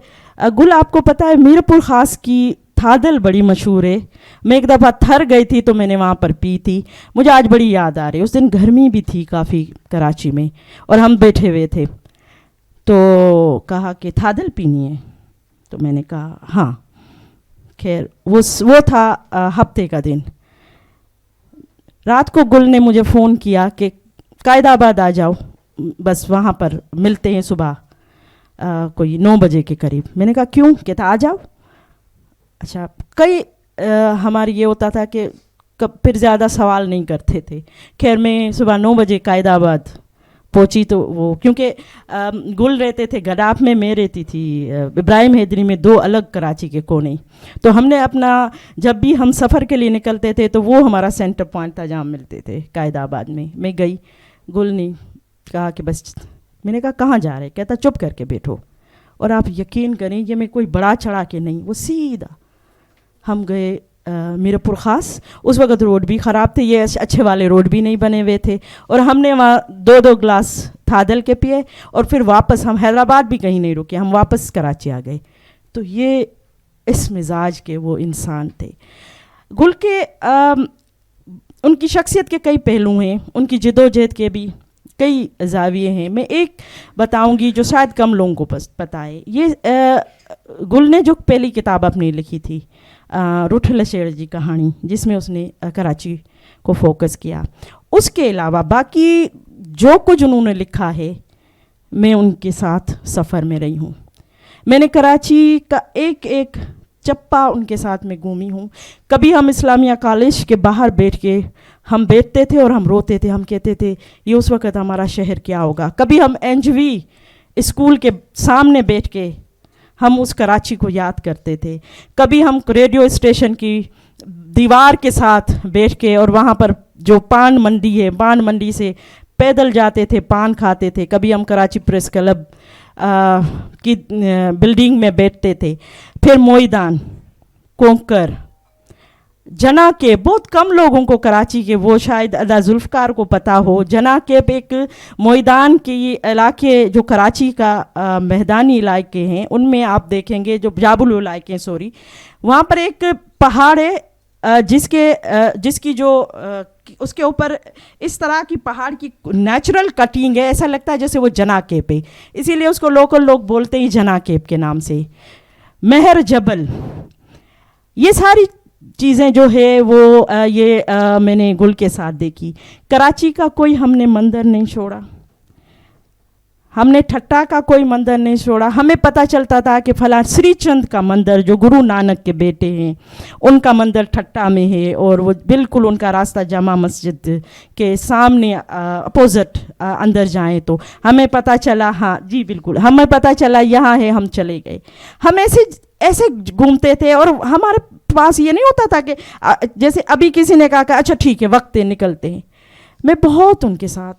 گل آپ کو پتہ ہے میر پور خاص کی تھادل بڑی مشہور ہے, میں ایک دفعہ تھر گئی تھی تو میں نے وہاں پر پی تھی, مجھے آج بڑی یاد آ رہی. اس دن گرمی بھی تھی کافی کراچی میں اور ہم بیٹھے ہوئے تھے. تو کہا کہ تھادل پینی ہے, تو میں نے کہا ہاں. خیر وہ تھا ہفتے کا دن. رات کو گل نے مجھے فون کیا کہ قائد آباد آ جاؤ, بس وہاں پر ملتے ہیں صبح کوئی 9 بجے کے قریب. میں نے کہا کیوں؟ کہتا آ جاؤ. اچھا, کئی ہماری یہ ہوتا تھا کہ پھر زیادہ سوال نہیں کرتے تھے. خیر میں صبح 9 بجے قائد آباد پہنچی. تو وہ کیونکہ گل رہتے تھے گڈاف میں, میں رہتی تھی ابراہیم حیدری میں, 2 الگ کراچی کے کونے. تو ہم نے اپنا جب بھی ہم سفر کے لیے نکلتے تھے تو وہ ہمارا سینٹر پوائنٹ تھا جہاں ملتے تھے قائد آباد میں. میں گئی, گل نے کہا کہ بس. میں نے کہا کہاں جا رہے؟ کہتا چپ کر کے بیٹھو. اور آپ یقین کریں یہ میں کوئی بڑا چڑھا کے نہیں, وہ سیدھا ہم گئے میر پور خاص. اس وقت روڈ بھی خراب تھے, یہ اچھے والے روڈ بھی نہیں بنے ہوئے تھے. اور ہم نے وہاں 2 گلاس تھادل کے پیے اور پھر واپس ہم حیدرآباد بھی کہیں نہیں رکے, ہم واپس کراچی آ گئے. تو یہ اس مزاج کے وہ انسان تھے. گل کے ان کی شخصیت کے کئی پہلو ہیں, ان کی جدوجہد کے بھی کئی زاویے ہیں. میں ایک بتاؤں گی جو شاید کم لوگوں کو پتہ ہے. یہ گل نے جو پہلی کتاب اپنی لکھی تھی روٹھ لشیڑ جی کہانی, جس میں اس نے کراچی کو فوکس کیا. اس کے علاوہ باقی جو کچھ انہوں نے لکھا ہے میں ان کے ساتھ سفر میں رہی ہوں. میں نے کراچی کا ایک ایک چپا ان کے ساتھ میں گھومی ہوں. کبھی ہم اسلامیہ کالج کے باہر بیٹھ کے ہم بیٹھتے تھے اور ہم روتے تھے, ہم کہتے تھے یہ اس وقت ہمارا شہر کیا ہوگا. کبھی ہم NJV اسکول کے سامنے بیٹھ کے ہم اس کراچی کو یاد کرتے تھے. کبھی ہم ریڈیو اسٹیشن کی دیوار کے ساتھ بیٹھ کے اور وہاں پر جو پان منڈی ہے, پان منڈی سے پیدل جاتے تھے, پان کھاتے تھے. کبھی ہم کراچی پریس کلب کی بلڈنگ میں بیٹھتے تھے. پھر موئیدان, کونکر, جنا کے. بہت کم لوگوں کو کراچی کے وہ شاید ادا ذوالفقار کو پتہ ہو. جنا کیپ ایک موئیدان کی علاقے جو کراچی کا میدانی علاقے ہیں ان میں آپ دیکھیں گے, جو جاب العلاقے سوری, وہاں پر ایک پہاڑ ہے جس کی جو اس کے اوپر اس طرح کی پہاڑ کی نیچرل کٹنگ ہے, ایسا لگتا ہے جیسے وہ جنا کیپ ہے, اسی لیے اس کو لوکل لوگ بولتے ہیں جنا کیپ کے نام سے. مہر جبل, یہ ساری چیزیں جو ہے وہ یہ میں نے گل کے ساتھ دیکھی. کراچی کا کوئی ہم نے مندر نہیں چھوڑا, ہم نے ٹھٹا کا کوئی مندر نہیں چھوڑا. ہمیں پتہ چلتا تھا کہ فلاں سری چند کا مندر جو گرو نانک کے بیٹے ہیں ان کا مندر ٹھٹا میں ہے, اور وہ بالکل ان کا راستہ جامع مسجد کے سامنے اپوزٹ اندر جائیں تو ہمیں پتہ چلا, ہاں جی بالکل ہمیں پتہ چلا یہاں ہے, ہم چلے گئے. ہم ایسے گھومتے تھے اور ہمارے پاس یہ نہیں ہوتا تھا کہ جیسے ابھی کسی نے کہا کہ اچھا ٹھیک ہے وقت ہے نکلتے ہیں. میں بہت ان کے ساتھ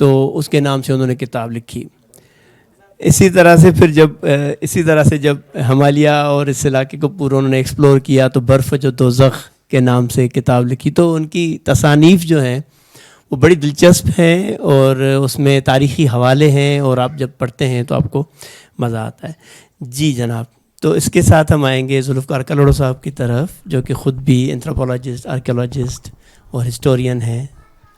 تو اس کے نام سے انہوں نے کتاب لکھی. اسی طرح سے جب ہمالیہ اور اس علاقے کو پورا انہوں نے ایکسپلور کیا تو برف جو دوزخ کے نام سے کتاب لکھی. تو ان کی تصانیف جو ہیں وہ بڑی دلچسپ ہیں اور اس میں تاریخی حوالے ہیں اور آپ جب پڑھتے ہیں تو آپ کو مزہ آتا ہے. جی جناب. تو اس کے ساتھ ہم آئیں گے ذوالفقار کلوڑو صاحب کی طرف جو کہ خود بھی اینتھروپولوجسٹ، آرکیولوجسٹ اور ہسٹورین ہیں.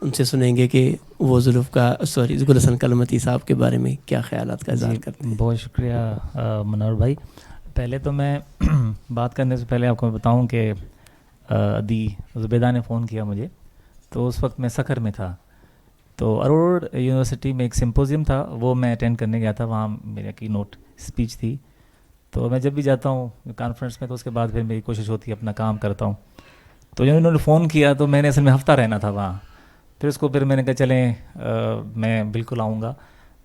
ان سے سنیں گے کہ وہ گل حسن کلمتی صاحب کے بارے میں کیا خیالات کا اظہار کرتے ہیں. بہت شکریہ منور بھائی. پہلے تو میں بات کرنے سے پہلے آپ کو بتاؤں کہ عدی زبیدہ نے فون کیا مجھے، تو اس وقت میں سکھر میں تھا. تو ارور یونیورسٹی میں ایک سمپوزیم تھا، وہ میں اٹینڈ کرنے گیا تھا. وہاں میرا کی نوٹ اسپیچ تھی. تو میں جب بھی جاتا ہوں کانفرنس میں تو اس کے بعد پھر میری کوشش ہوتی ہے اپنا کام کرتا ہوں. تو جب انہوں نے فون کیا تو میں نے اصل میں ہفتہ رہنا تھا وہاں. پھر میں نے کہا چلیں میں بالکل آؤں گا.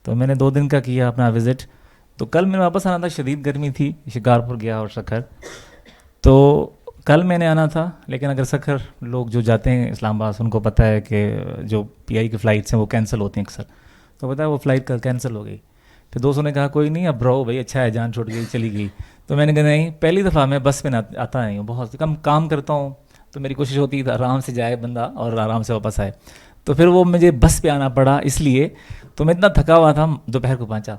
تو میں نے 2 دن کا کیا اپنا وزٹ. تو کل میں واپس آنا تھا، شدید گرمی تھی، شکارپور گیا اور سکھر. تو کل میں نے آنا تھا، لیکن اگر سکھر لوگ جو جاتے ہیں اسلام آباد ان کو پتہ ہے کہ جو پی آئی کی فلائٹس ہیں وہ کینسل ہوتی ہیں اکثر. تو پتہ ہے وہ فلائٹ کینسل ہو گئی. پھر دوستوں نے کہا کوئی نہیں اب رہو بھائی، اچھا ہے، جان چھوٹ گئی چلی گئی. تو میں نے کہا نہیں، پہلی دفعہ میں بس میں آتا نہیں ہوں، بہت کم کام کرتا ہوں. تو میری کوشش ہوتی ہے آرام سے جائے بندہ اور آرام سے واپس آئے. تو پھر وہ مجھے بس پہ آنا پڑا اس لیے. تو میں اتنا تھکا ہوا تھا، دوپہر کو پہنچا.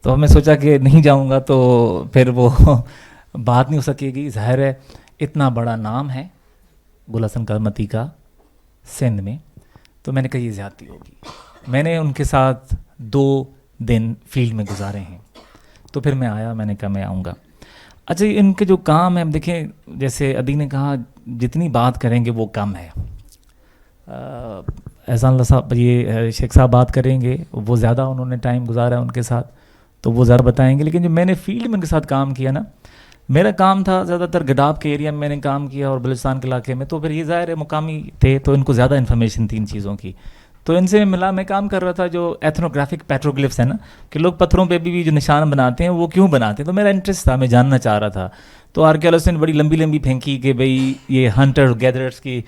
تو میں سوچا کہ نہیں جاؤں گا تو پھر وہ بات نہیں ہو سکے گی. ظاہر ہے اتنا بڑا نام ہے گل حسن کلمتی کا سندھ میں. تو میں نے کہا یہ زیادتی ہوگی. میں نے ان کے ساتھ 2 دن فیلڈ میں گزارے ہیں. تو پھر میں آیا، میں نے کہا میں آؤں گا. اچھا ان کے جو کام ہے دیکھیں، جیسے عدی نے کہا جتنی بات کریں گے وہ کم ہے. احسان اللہ صاحب، یہ شیخ صاحب بات کریں گے، وہ زیادہ انہوں نے ٹائم گزارا ہے ان کے ساتھ تو وہ زیادہ بتائیں گے. لیکن جو میں نے فیلڈ میں ان کے ساتھ کام کیا نا، میرا کام تھا زیادہ تر گڈاب کے ایریا میں میں نے کام کیا اور بلوچستان کے علاقے میں. تو پھر یہ ظاہر ہے مقامی تھے تو ان کو زیادہ انفارمیشن تھی ان چیزوں کی. تو ان سے ملا، میں کام کر رہا تھا جو ایتھنوگرافک پیٹروگلفس ہیں نا، کہ لوگ پتھروں پہ بھی جو نشان بناتے ہیں وہ کیوں بناتے ہیں. تو میرا انٹرسٹ تھا، میں جاننا چاہ رہا تھا. تو آرکیولوجسٹ نے بڑی لمبی لمبی پھینکی کہ بھئی یہ ہنٹر گیدررس کی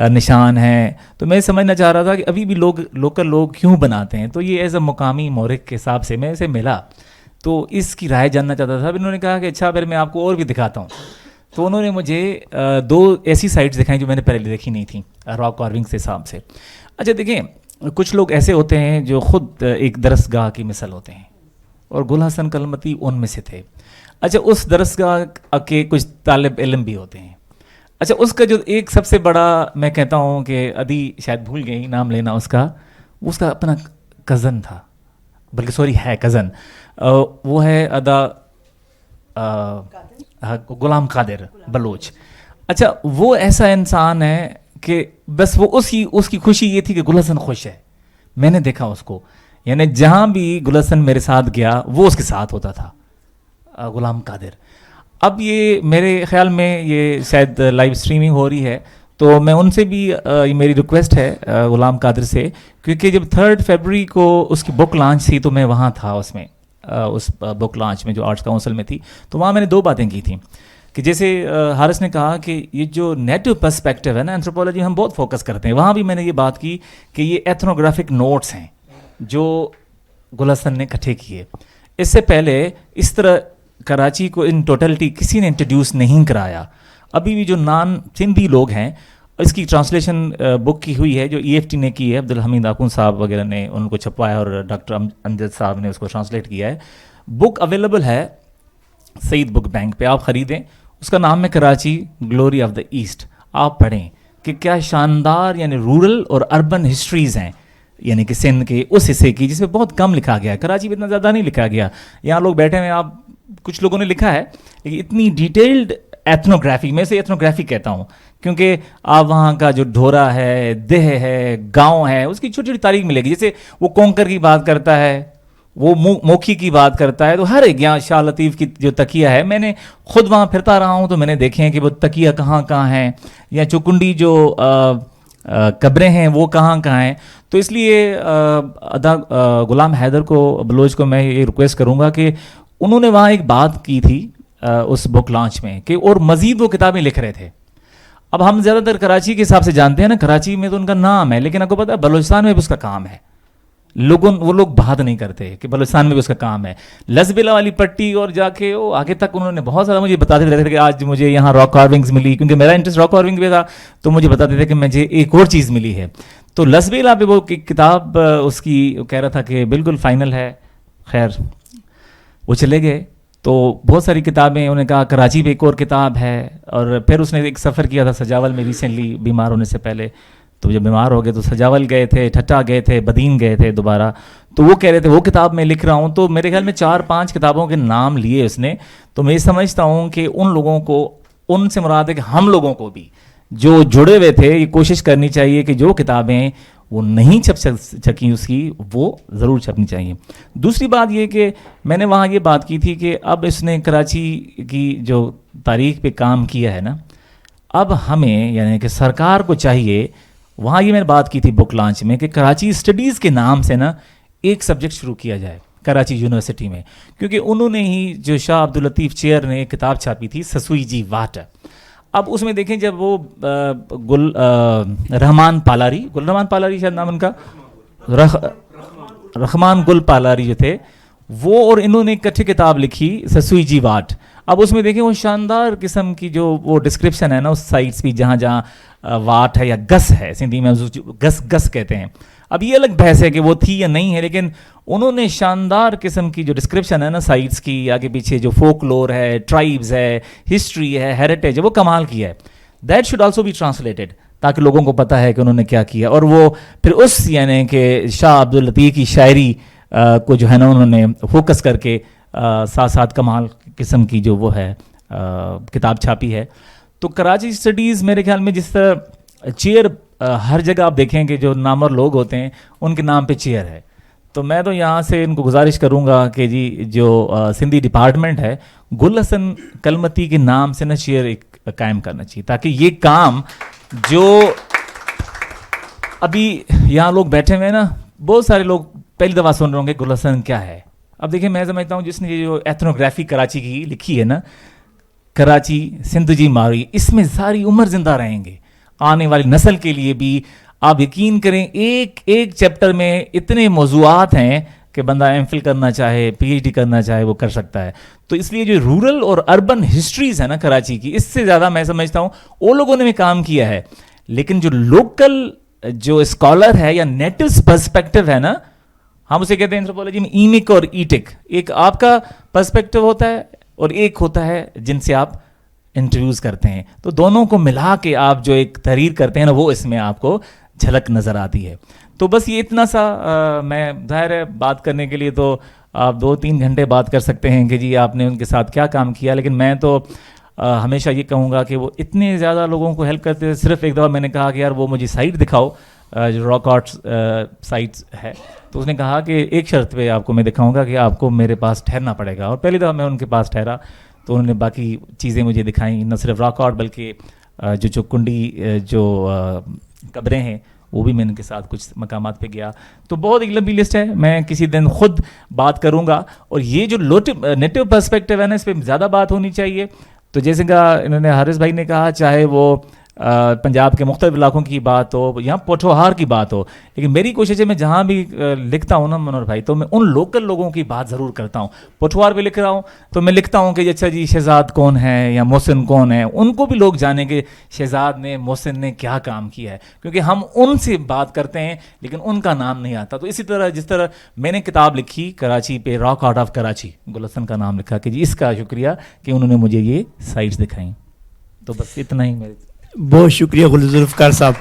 نشان ہیں. تو میں سمجھنا چاہ رہا تھا کہ ابھی بھی لوکل لوگ کیوں بناتے ہیں. تو یہ ایز اے مقامی مورخ کے حساب سے میں اسے ملا تو اس کی رائے جاننا چاہتا تھا. انہوں نے کہا کہ اچھا پھر میں آپ کو اور بھی دکھاتا ہوں. تو انہوں نے مجھے 2 ایسی سائٹس دکھائیں جو میں نے پہلے دیکھی نہیں تھیں راک کارونگ کے حساب سے. اچھا دیکھیں، کچھ لوگ ایسے ہوتے ہیں جو خود ایک درسگاہ کی مثل ہوتے ہیں اور گل حسن کلمتی ان میں سے تھے. اچھا اس درسگاہ کے کچھ طالب علم بھی ہوتے ہیں. اچھا اس کا جو ایک سب سے بڑا میں کہتا ہوں کہ عدی شاید بھول گئی نام لینا اس کا اپنا کزن تھا، بلکہ سوری ہے کزن، وہ ہے ادا غلام قادر بلوچ. اچھا وہ ایسا انسان ہے کہ بس وہ اس کی خوشی یہ تھی کہ گل حسن خوش ہے. میں نے دیکھا اس کو، یعنی جہاں بھی گل حسن میرے ساتھ گیا وہ اس کے ساتھ ہوتا تھا، غلام قادر. اب یہ میرے خیال میں یہ شاید لائیو اسٹریمنگ ہو رہی ہے تو میں ان سے بھی یہ میری ریکویسٹ ہے غلام قادر سے، کیونکہ جب 3 فروری کو اس کی بک لانچ تھی تو میں وہاں تھا اس میں، اس بک لانچ میں جو آرٹس کونسل میں تھی. تو وہاں میں نے 2 باتیں کی تھیں کہ جیسے حارث نے کہا کہ یہ جو نیٹو پرسپیکٹیو ہے نا اینتھروپولوجی ہم بہت فوکس کرتے ہیں. وہاں بھی میں نے یہ بات کی کہ یہ ایتھنوگرافک نوٹس ہیں جو گل حسن نے اکٹھے کیے. اس سے پہلے اس طرح کراچی کو ان ٹوٹلٹی کسی نے انٹروڈیوس نہیں کرایا. ابھی بھی جو نان سندھی لوگ ہیں، اس کی ٹرانسلیشن بک کی ہوئی ہے جو ای ایف ٹی نے کی ہے، عبدالحمید آکون صاحب وغیرہ نے ان کو چھپوایا اور ڈاکٹر امجد صاحب نے اس کو ٹرانسلیٹ کیا ہے. بک اویلیبل ہے سعید بک بینک پہ، آپ خریدیں. اس کا نام ہے Karachi glory of the east. آپ پڑھیں کہ کیا شاندار یعنی رورل اور اربن ہسٹریز ہیں، یعنی کہ سندھ کے اس حصے کی جس میں بہت کم لکھا گیا ہے. کراچی میں اتنا زیادہ نہیں لکھا گیا. یہاں لوگ بیٹھے ہیں، آپ کچھ لوگوں نے لکھا ہے لیکن اتنی ڈیٹیلڈ ایتھنوگرافی، میں اسے ایتھنوگرافی کہتا ہوں کیونکہ آپ وہاں کا جو ڈھورا ہے، دہ ہے، گاؤں ہے، اس کی چھوٹی چھوٹی تاریخ ملے گی. جیسے وہ کونکر کی بات کرتا ہے، وہ موکھی کی بات کرتا ہے، تو ہر ایک یہاں شاہ لطیف کی جو تکیہ ہے، میں نے خود وہاں پھرتا رہا ہوں تو میں نے دیکھے ہیں کہ وہ تکیہ کہاں کہاں ہیں، یا چوکنڈی جو قبریں ہیں وہ کہاں کہاں ہیں. تو اس لیے غلام حیدر کو بلوچ کو میں یہ ریکویسٹ کروں گا کہ انہوں نے وہاں ایک بات کی تھی اس بک لانچ میں کہ اور مزید وہ کتابیں لکھ رہے تھے. اب ہم زیادہ تر کراچی کے حساب سے جانتے ہیں نا، کراچی میں تو ان کا نام ہے، لیکن آپ کو پتہ ہے بلوچستان میں بھی اس کا کام ہے. وہ لوگ بات نہیں کرتے کہ بلوچستان میں بھی اس کا کام ہے. لسبیلا والی پٹی اور جا کے وہ آگے تک انہوں نے بہت زیادہ مجھے بتاتے رہتے تھے کہ آج مجھے یہاں راک کارونگز ملی, کیونکہ میرا انٹرسٹ راک کارونگ پہ تھا, تو مجھے بتاتے تھے کہ مجھے ایک اور چیز ملی ہے. تو لسبیلا پہ وہ کتاب اس کی کہہ رہا تھا کہ بالکل فائنل ہے. خیر وہ چلے گئے. تو بہت ساری کتابیں, انہوں نے کہا کراچی پہ ایک اور کتاب ہے. اور پھر اس نے ایک سفر کیا تھا سجاول میں ریسنٹلی بیمار ہونے سے پہلے. تو جب بیمار ہو گئے تو سجاول گئے تھے, ٹھٹا گئے تھے, بدین گئے تھے دوبارہ. تو وہ کہہ رہے تھے وہ کتاب میں لکھ رہا ہوں. تو میرے خیال میں 4-5 کتابوں کے نام لیے اس نے. تو میں یہ سمجھتا ہوں کہ ان لوگوں کو, ان سے مراد ہے کہ ہم لوگوں کو بھی جو جڑے ہوئے تھے, یہ کوشش کرنی چاہیے کہ جو کتابیں وہ نہیں چھپی اس کی, وہ ضرور چھپنی چاہیے. دوسری بات یہ کہ میں نے وہاں یہ بات کی تھی کہ اب اس نے کراچی کی جو تاریخ پہ کام کیا ہے نا, اب ہمیں یعنی کہ سرکار کو چاہیے, وہاں یہ میں نے بات کی تھی بک لانچ میں, کہ کراچی اسٹڈیز کے نام سے نا ایک سبجیکٹ شروع کیا جائے کراچی یونیورسٹی میں. کیونکہ انہوں نے ہی, جو شاہ عبداللطیف چیئر نے ایک کتاب چھاپی تھی سسوئی جی واٹ. اب اس میں دیکھیں جب وہ رحمان پالاری شاید نام ان کا, رحمان گل پالاری جو تھے وہ, اور انہوں نے اکٹھے کتاب لکھی سسوئی جی واٹ. اب اس میں دیکھیں وہ شاندار قسم کی جو وہ ڈسکرپشن ہے نا اس سائٹس بھی جہاں جہاں واٹ ہے یا گس ہے, سندھی میں گس کہتے ہیں. اب یہ الگ بحث ہے کہ وہ تھی یا نہیں ہے, لیکن انہوں نے شاندار قسم کی جو ڈسکرپشن ہے نا سائٹس کی, آگے پیچھے جو فوک لور ہے, ٹرائبز ہے, ہسٹری ہے, ہیریٹیج ہے, وہ کمال کیا ہے. That should also be translated تاکہ لوگوں کو پتہ ہے کہ انہوں نے کیا کیا. اور وہ پھر اس یعنی کہ شاہ عبداللطیف کی شاعری کو جو ہے نا انہوں نے فوکس کر کے ساتھ ساتھ کمال قسم کی جو وہ ہے کتاب چھاپی ہے. تو کراچی اسٹڈیز میرے خیال میں جس طرح چیئر ہر جگہ آپ دیکھیں کہ جو نامور لوگ ہوتے ہیں ان کے نام پہ چیئر ہے. تو میں تو یہاں سے ان کو گزارش کروں گا کہ جی جو سندھی ڈپارٹمنٹ ہے گل حسن کلمتی کے نام سے نا چیئر ایک قائم کرنا چاہیے, تاکہ یہ کام جو ابھی یہاں لوگ بیٹھے ہوئے ہیں نا, بہت سارے لوگ پہلی دفعہ سن رہے ہوں گے گل حسن کیا ہے. اب دیکھیں میں سمجھتا ہوں جس نے یہ جو ایتھنوگرافی کراچی کی لکھی ہے نا, کراچی سندھ جی ماری, اس میں ساری عمر زندہ رہیں گے. آنے والی نسل کے لیے بھی آپ یقین کریں ایک ایک چیپٹر میں اتنے موضوعات ہیں کہ بندہ ایم فل کرنا چاہے, پی ایچ ڈی کرنا چاہے وہ کر سکتا ہے. تو اس لیے جو رورل اور اربن ہسٹریز ہیں نا کراچی کی, اس سے زیادہ میں سمجھتا ہوں وہ لوگوں نے بھی کام کیا ہے. لیکن جو لوکل جو اسکالر ہے یا نیٹوز پرسپیکٹو ہے نا, ہم اسے کہتے ہیں اینتھروپولوجی میں ایمک اور ایٹک, ایک آپ کا پرسپیکٹو ہوتا ہے اور ایک ہوتا ہے جن سے آپ انٹرویوز کرتے ہیں. تو دونوں کو ملا کے آپ جو ایک تحریر کرتے ہیں نا, وہ اس میں آپ کو جھلک نظر آتی ہے. تو بس یہ اتنا سا, میں ظاہر ہے بات کرنے کے لیے تو آپ 2-3 گھنٹے بات کر سکتے ہیں کہ جی آپ نے ان کے ساتھ کیا کام کیا, لیکن میں تو ہمیشہ یہ کہوں گا کہ وہ اتنے زیادہ لوگوں کو ہیلپ کرتے تھے. صرف ایک دفعہ میں نے کہا کہ یار وہ مجھے سائٹ دکھاؤ جو راک آرٹ سائٹس ہے, تو اس نے کہا کہ ایک شرط پہ آپ کو میں دکھاؤں گا کہ آپ کو میرے پاس ٹھہرنا پڑے گا. اور پہلی دفعہ میں ان کے پاس ٹھہرا تو انہوں نے باقی چیزیں مجھے دکھائیں, نہ صرف راک آرٹ بلکہ جو کنڈی جو قبریں ہیں وہ بھی میں ان کے ساتھ کچھ مقامات پہ گیا. تو بہت ایک لمبی لسٹ ہے, میں کسی دن خود بات کروں گا. اور یہ جو نیٹو پرسپیکٹو ہے نا, اس پہ زیادہ بات ہونی چاہیے. تو جیسے کہ انہوں نے حارث بھائی نے کہا, چاہے وہ پنجاب کے مختلف علاقوں کی بات ہو یا پوٹھوہار کی بات ہو, لیکن میری کوشش ہے میں جہاں بھی لکھتا ہوں نا منور بھائی, تو میں ان لوکل لوگوں کی بات ضرور کرتا ہوں. پوٹھوہار پہ لکھ رہا ہوں تو میں لکھتا ہوں کہ اچھا جی شہزاد کون ہے یا محسن کون ہے, ان کو بھی لوگ جانیں کہ شہزاد نے محسن نے کیا کام کیا ہے, کیونکہ ہم ان سے بات کرتے ہیں لیکن ان کا نام نہیں آتا. تو اسی طرح جس طرح میں نے کتاب لکھی کراچی پہ, راک آرٹ آف کراچی, گل حسن کا نام لکھا کہ جی اس کا شکریہ کہ انہوں نے مجھے یہ سائٹس دکھائیں. تو بس اتنا ہی میرے. بہت شکریہ ذوالفقار صاحب.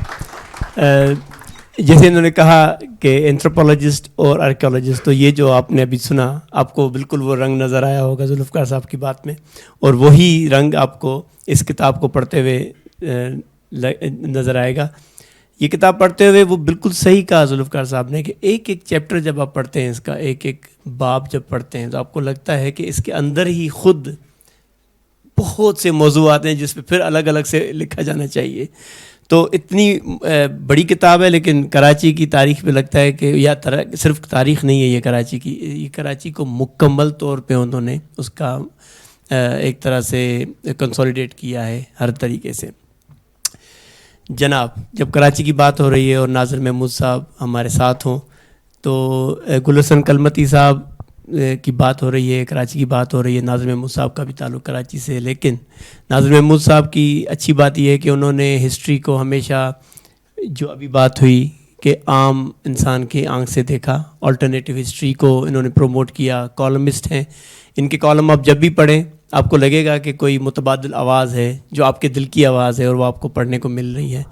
جیسے انہوں نے کہا کہ اینتھروپولوجسٹ اور آرکیولوجسٹ, تو یہ جو آپ نے ابھی سنا آپ کو بالکل وہ رنگ نظر آیا ہوگا ذوالفقار صاحب کی بات میں, اور وہی رنگ آپ کو اس کتاب کو پڑھتے ہوئے نظر آئے گا. یہ کتاب پڑھتے ہوئے وہ بالکل صحیح کہا ذوالفقار صاحب نے کہ ایک ایک چیپٹر جب آپ پڑھتے ہیں, اس کا ایک ایک باب جب پڑھتے ہیں, تو آپ کو لگتا ہے کہ اس کے اندر ہی خود بہت سے موضوعات ہیں جس پہ پھر الگ الگ سے لکھا جانا چاہیے. تو اتنی بڑی کتاب ہے, لیکن کراچی کی تاریخ پہ لگتا ہے کہ یا صرف تاریخ نہیں ہے یہ کراچی کی, یہ کراچی کو مکمل طور پہ انہوں نے اس کا ایک طرح سے کنسولیڈیٹ کیا ہے ہر طریقے سے. جناب جب کراچی کی بات ہو رہی ہے اور ناظر محمود صاحب ہمارے ساتھ ہوں, تو گل حسن کلمتی صاحب کی بات ہو رہی ہے, کراچی کی بات ہو رہی ہے, ناظر محمود صاحب کا بھی تعلق کراچی سے, لیکن ناظر محمود صاحب کی اچھی بات یہ ہے کہ انہوں نے ہسٹری کو ہمیشہ, جو ابھی بات ہوئی کہ عام انسان کی آنکھ سے دیکھا, آلٹرنیٹیو ہسٹری کو انہوں نے پروموٹ کیا. کالمسٹ ہیں, ان کے کالم آپ جب بھی پڑھیں آپ کو لگے گا کہ کوئی متبادل آواز ہے جو آپ کے دل کی آواز ہے اور وہ آپ کو پڑھنے کو مل رہی ہے.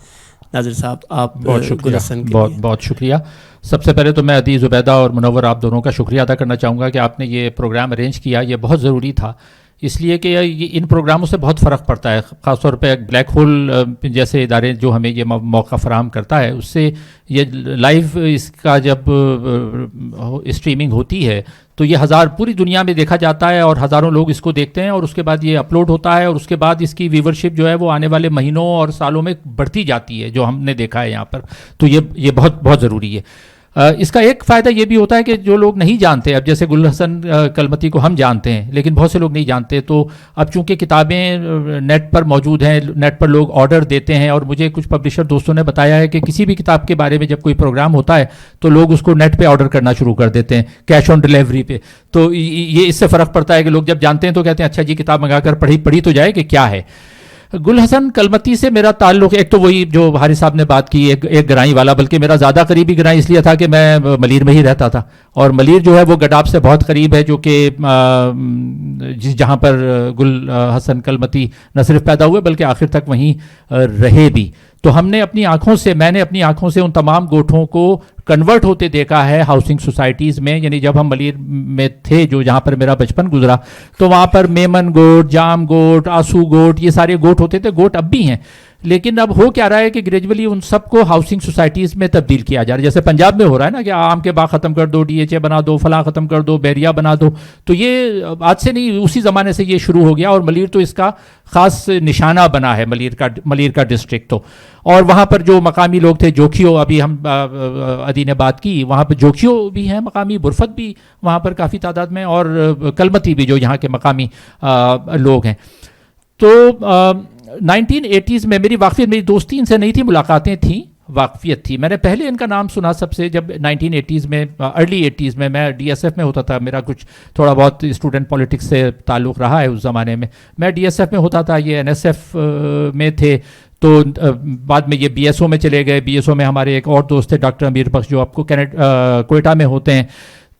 ناظر صاحب آپ بہت شکریہ, گل حسن کے بہت لیے. بہت شکریہ. سب سے پہلے تو میں عدی زبیدہ اور منور آپ دونوں کا شکریہ ادا کرنا چاہوں گا کہ آپ نے یہ پروگرام ارینج کیا. یہ بہت ضروری تھا, اس لیے کہ ان پروگراموں سے بہت فرق پڑتا ہے, خاص طور پہ بلیک ہول جیسے ادارے جو ہمیں یہ موقع فراہم کرتا ہے, اس سے یہ لائیو اس کا جب اسٹریمنگ ہوتی ہے تو یہ پوری دنیا میں دیکھا جاتا ہے اور ہزاروں لوگ اس کو دیکھتے ہیں, اور اس کے بعد یہ اپلوڈ ہوتا ہے, اور اس کے بعد اس کی ویورشپ جو ہے وہ آنے والے مہینوں اور سالوں میں بڑھتی جاتی ہے, جو ہم نے دیکھا ہے یہاں پر. تو یہ بہت بہت ضروری ہے. اس کا ایک فائدہ یہ بھی ہوتا ہے کہ جو لوگ نہیں جانتے, اب جیسے گل حسن کلمتی کو ہم جانتے ہیں لیکن بہت سے لوگ نہیں جانتے, تو اب چونکہ کتابیں نیٹ پر موجود ہیں, نیٹ پر لوگ آرڈر دیتے ہیں, اور مجھے کچھ پبلشر دوستوں نے بتایا ہے کہ کسی بھی کتاب کے بارے میں جب کوئی پروگرام ہوتا ہے تو لوگ اس کو نیٹ پہ آرڈر کرنا شروع کر دیتے ہیں, کیش آن ڈیلیوری پہ. تو یہ اس سے فرق پڑتا ہے کہ لوگ جب جانتے ہیں تو کہتے ہیں اچھا جی کتاب منگا کر پڑھی تو جائے کہ کیا ہے. گل حسن کلمتی سے میرا تعلق ایک تو وہی جو حارث صاحب نے بات کی, ایک گرائی والا, بلکہ میرا زیادہ قریبی گرائی اس لیے تھا کہ میں ملیر میں ہی رہتا تھا, اور ملیر جو ہے وہ گڈاب سے بہت قریب ہے, جو کہ جہاں پر گل حسن کلمتی نہ صرف پیدا ہوئے بلکہ آخر تک وہیں رہے بھی. تو میں نے اپنی آنکھوں سے ان تمام گوٹھوں کو کنورٹ ہوتے دیکھا ہے ہاؤسنگ سوسائٹیز میں. یعنی جب ہم ملیر میں تھے, جو جہاں پر میرا بچپن گزرا, تو وہاں پر میمن گوٹ, جام گوٹ, آسو گوٹ, یہ سارے گوٹ ہوتے تھے. گوٹ اب بھی ہیں, لیکن اب ہو کیا رہا ہے کہ گریجولی ان سب کو ہاؤسنگ سوسائٹیز میں تبدیل کیا جا رہا ہے. جیسے پنجاب میں ہو رہا ہے نا کہ آم کے باغ ختم کر دو, ڈی ایچ اے بنا دو, فلاں ختم کر دو, بحریہ بنا دو. تو یہ آج سے نہیں, اسی زمانے سے یہ شروع ہو گیا, اور ملیر تو اس کا خاص نشانہ بنا ہے, ملیر کا ڈسٹرکٹ. تو اور وہاں پر جو مقامی لوگ تھے, جوکھیو, ابھی ہم عدی نے بات کی, وہاں پہ جوکھیو بھی ہیں مقامی, برفت بھی وہاں پر کافی تعداد میں, اور کلمتی بھی جو یہاں کے مقامی لوگ ہیں. تو 1980s میں میری واقفیت, میری دوستی ان سے نہیں تھی, ملاقاتیں تھیں, واقفیت تھی. میں نے پہلے ان کا نام سنا سب سے جب 1980s میں, ارلی 80s میں ڈی ایس ایف میں ہوتا تھا. میرا کچھ تھوڑا بہت اسٹوڈنٹ پولیٹکس سے تعلق رہا ہے اس زمانے میں. میں ڈی ایس ایف میں ہوتا تھا, یہ این ایس ایف میں تھے. تو بعد میں یہ بی ایس او میں چلے گئے. بی ایس او میں ہمارے ایک اور دوست تھے ڈاکٹر امیر بخش, جو آپ کو کوئٹہ میں ہوتے ہیں.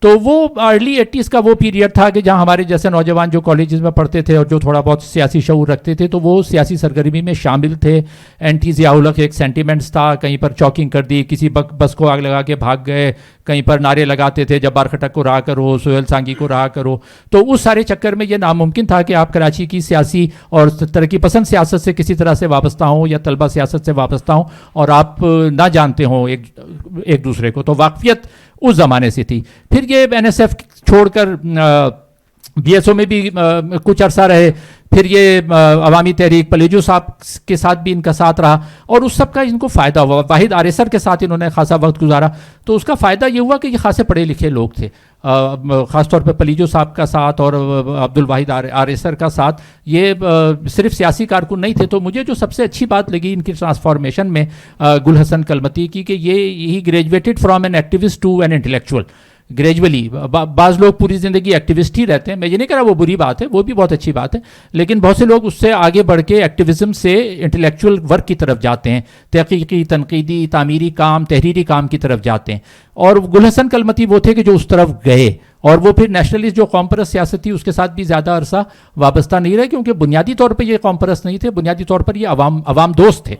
تو وہ ارلی 80s کا وہ پیریڈ تھا کہ جہاں ہمارے جیسے نوجوان جو کالجز میں پڑھتے تھے اور جو تھوڑا بہت سیاسی شعور رکھتے تھے, تو وہ سیاسی سرگرمی میں شامل تھے. اینٹی ضیاء الحق ایک سینٹیمنٹس تھا, کہیں پر چوکنگ کر دی, کسی بس کو آگ لگا کے بھاگ گئے, کہیں پر نعرے لگاتے تھے جبار کھٹک کو رہا کرو, سہیل سانگی کو رہا کرو. تو اس سارے چکر میں یہ ناممکن تھا کہ آپ کراچی کی سیاسی اور ترقی پسند سیاست سے کسی طرح سے وابستہ ہوں, یا طلبہ سیاست سے وابستہ ہوں, اور آپ نہ جانتے ہوں ایک دوسرے کو. تو واقفیت اس زمانے سے تھی. پھر یہ این ایس ایف چھوڑ کر بی ایس او میں بھی کچھ عرصہ رہے. پھر یہ عوامی تحریک, پلیجو صاحب کے ساتھ بھی ان کا ساتھ رہا, اور اس سب کا ان کو فائدہ ہوا. واحد آریسر کے ساتھ انہوں نے خاصا وقت گزارا, تو اس کا فائدہ یہ ہوا کہ یہ خاصے پڑھے لکھے لوگ تھے, خاص طور پہ پلیجو صاحب کا ساتھ اور عبد الواحد آریسر کا ساتھ. یہ صرف سیاسی کارکن نہیں تھے. تو مجھے جو سب سے اچھی بات لگی ان کی ٹرانسفارمیشن میں گل حسن کلمتی کی, کہ یہ graduated from an activist to an intellectual. Gradually بعض لوگ پوری زندگی ایکٹیوسٹ ہی رہتے ہیں, میں یہ نہیں کہہ رہا وہ بری بات ہے, وہ بھی بہت اچھی بات ہے, لیکن بہت سے لوگ اس سے آگے بڑھ کے ایکٹیویزم سے انٹلیکچوئل ورک کی طرف جاتے ہیں, تحقیقی, تنقیدی, تعمیری کام, تحریری کام کی طرف جاتے ہیں. اور گل حسن کلمتی وہ تھے کہ جو اس طرف گئے, اور وہ پھر نیشنلسٹ جو قوم پرست سیاست تھی اس کے ساتھ بھی زیادہ عرصہ وابستہ نہیں رہے, کیونکہ بنیادی طور پہ یہ قوم پرست نہیں تھے, بنیادی طور پر یہ عوام دوست تھے.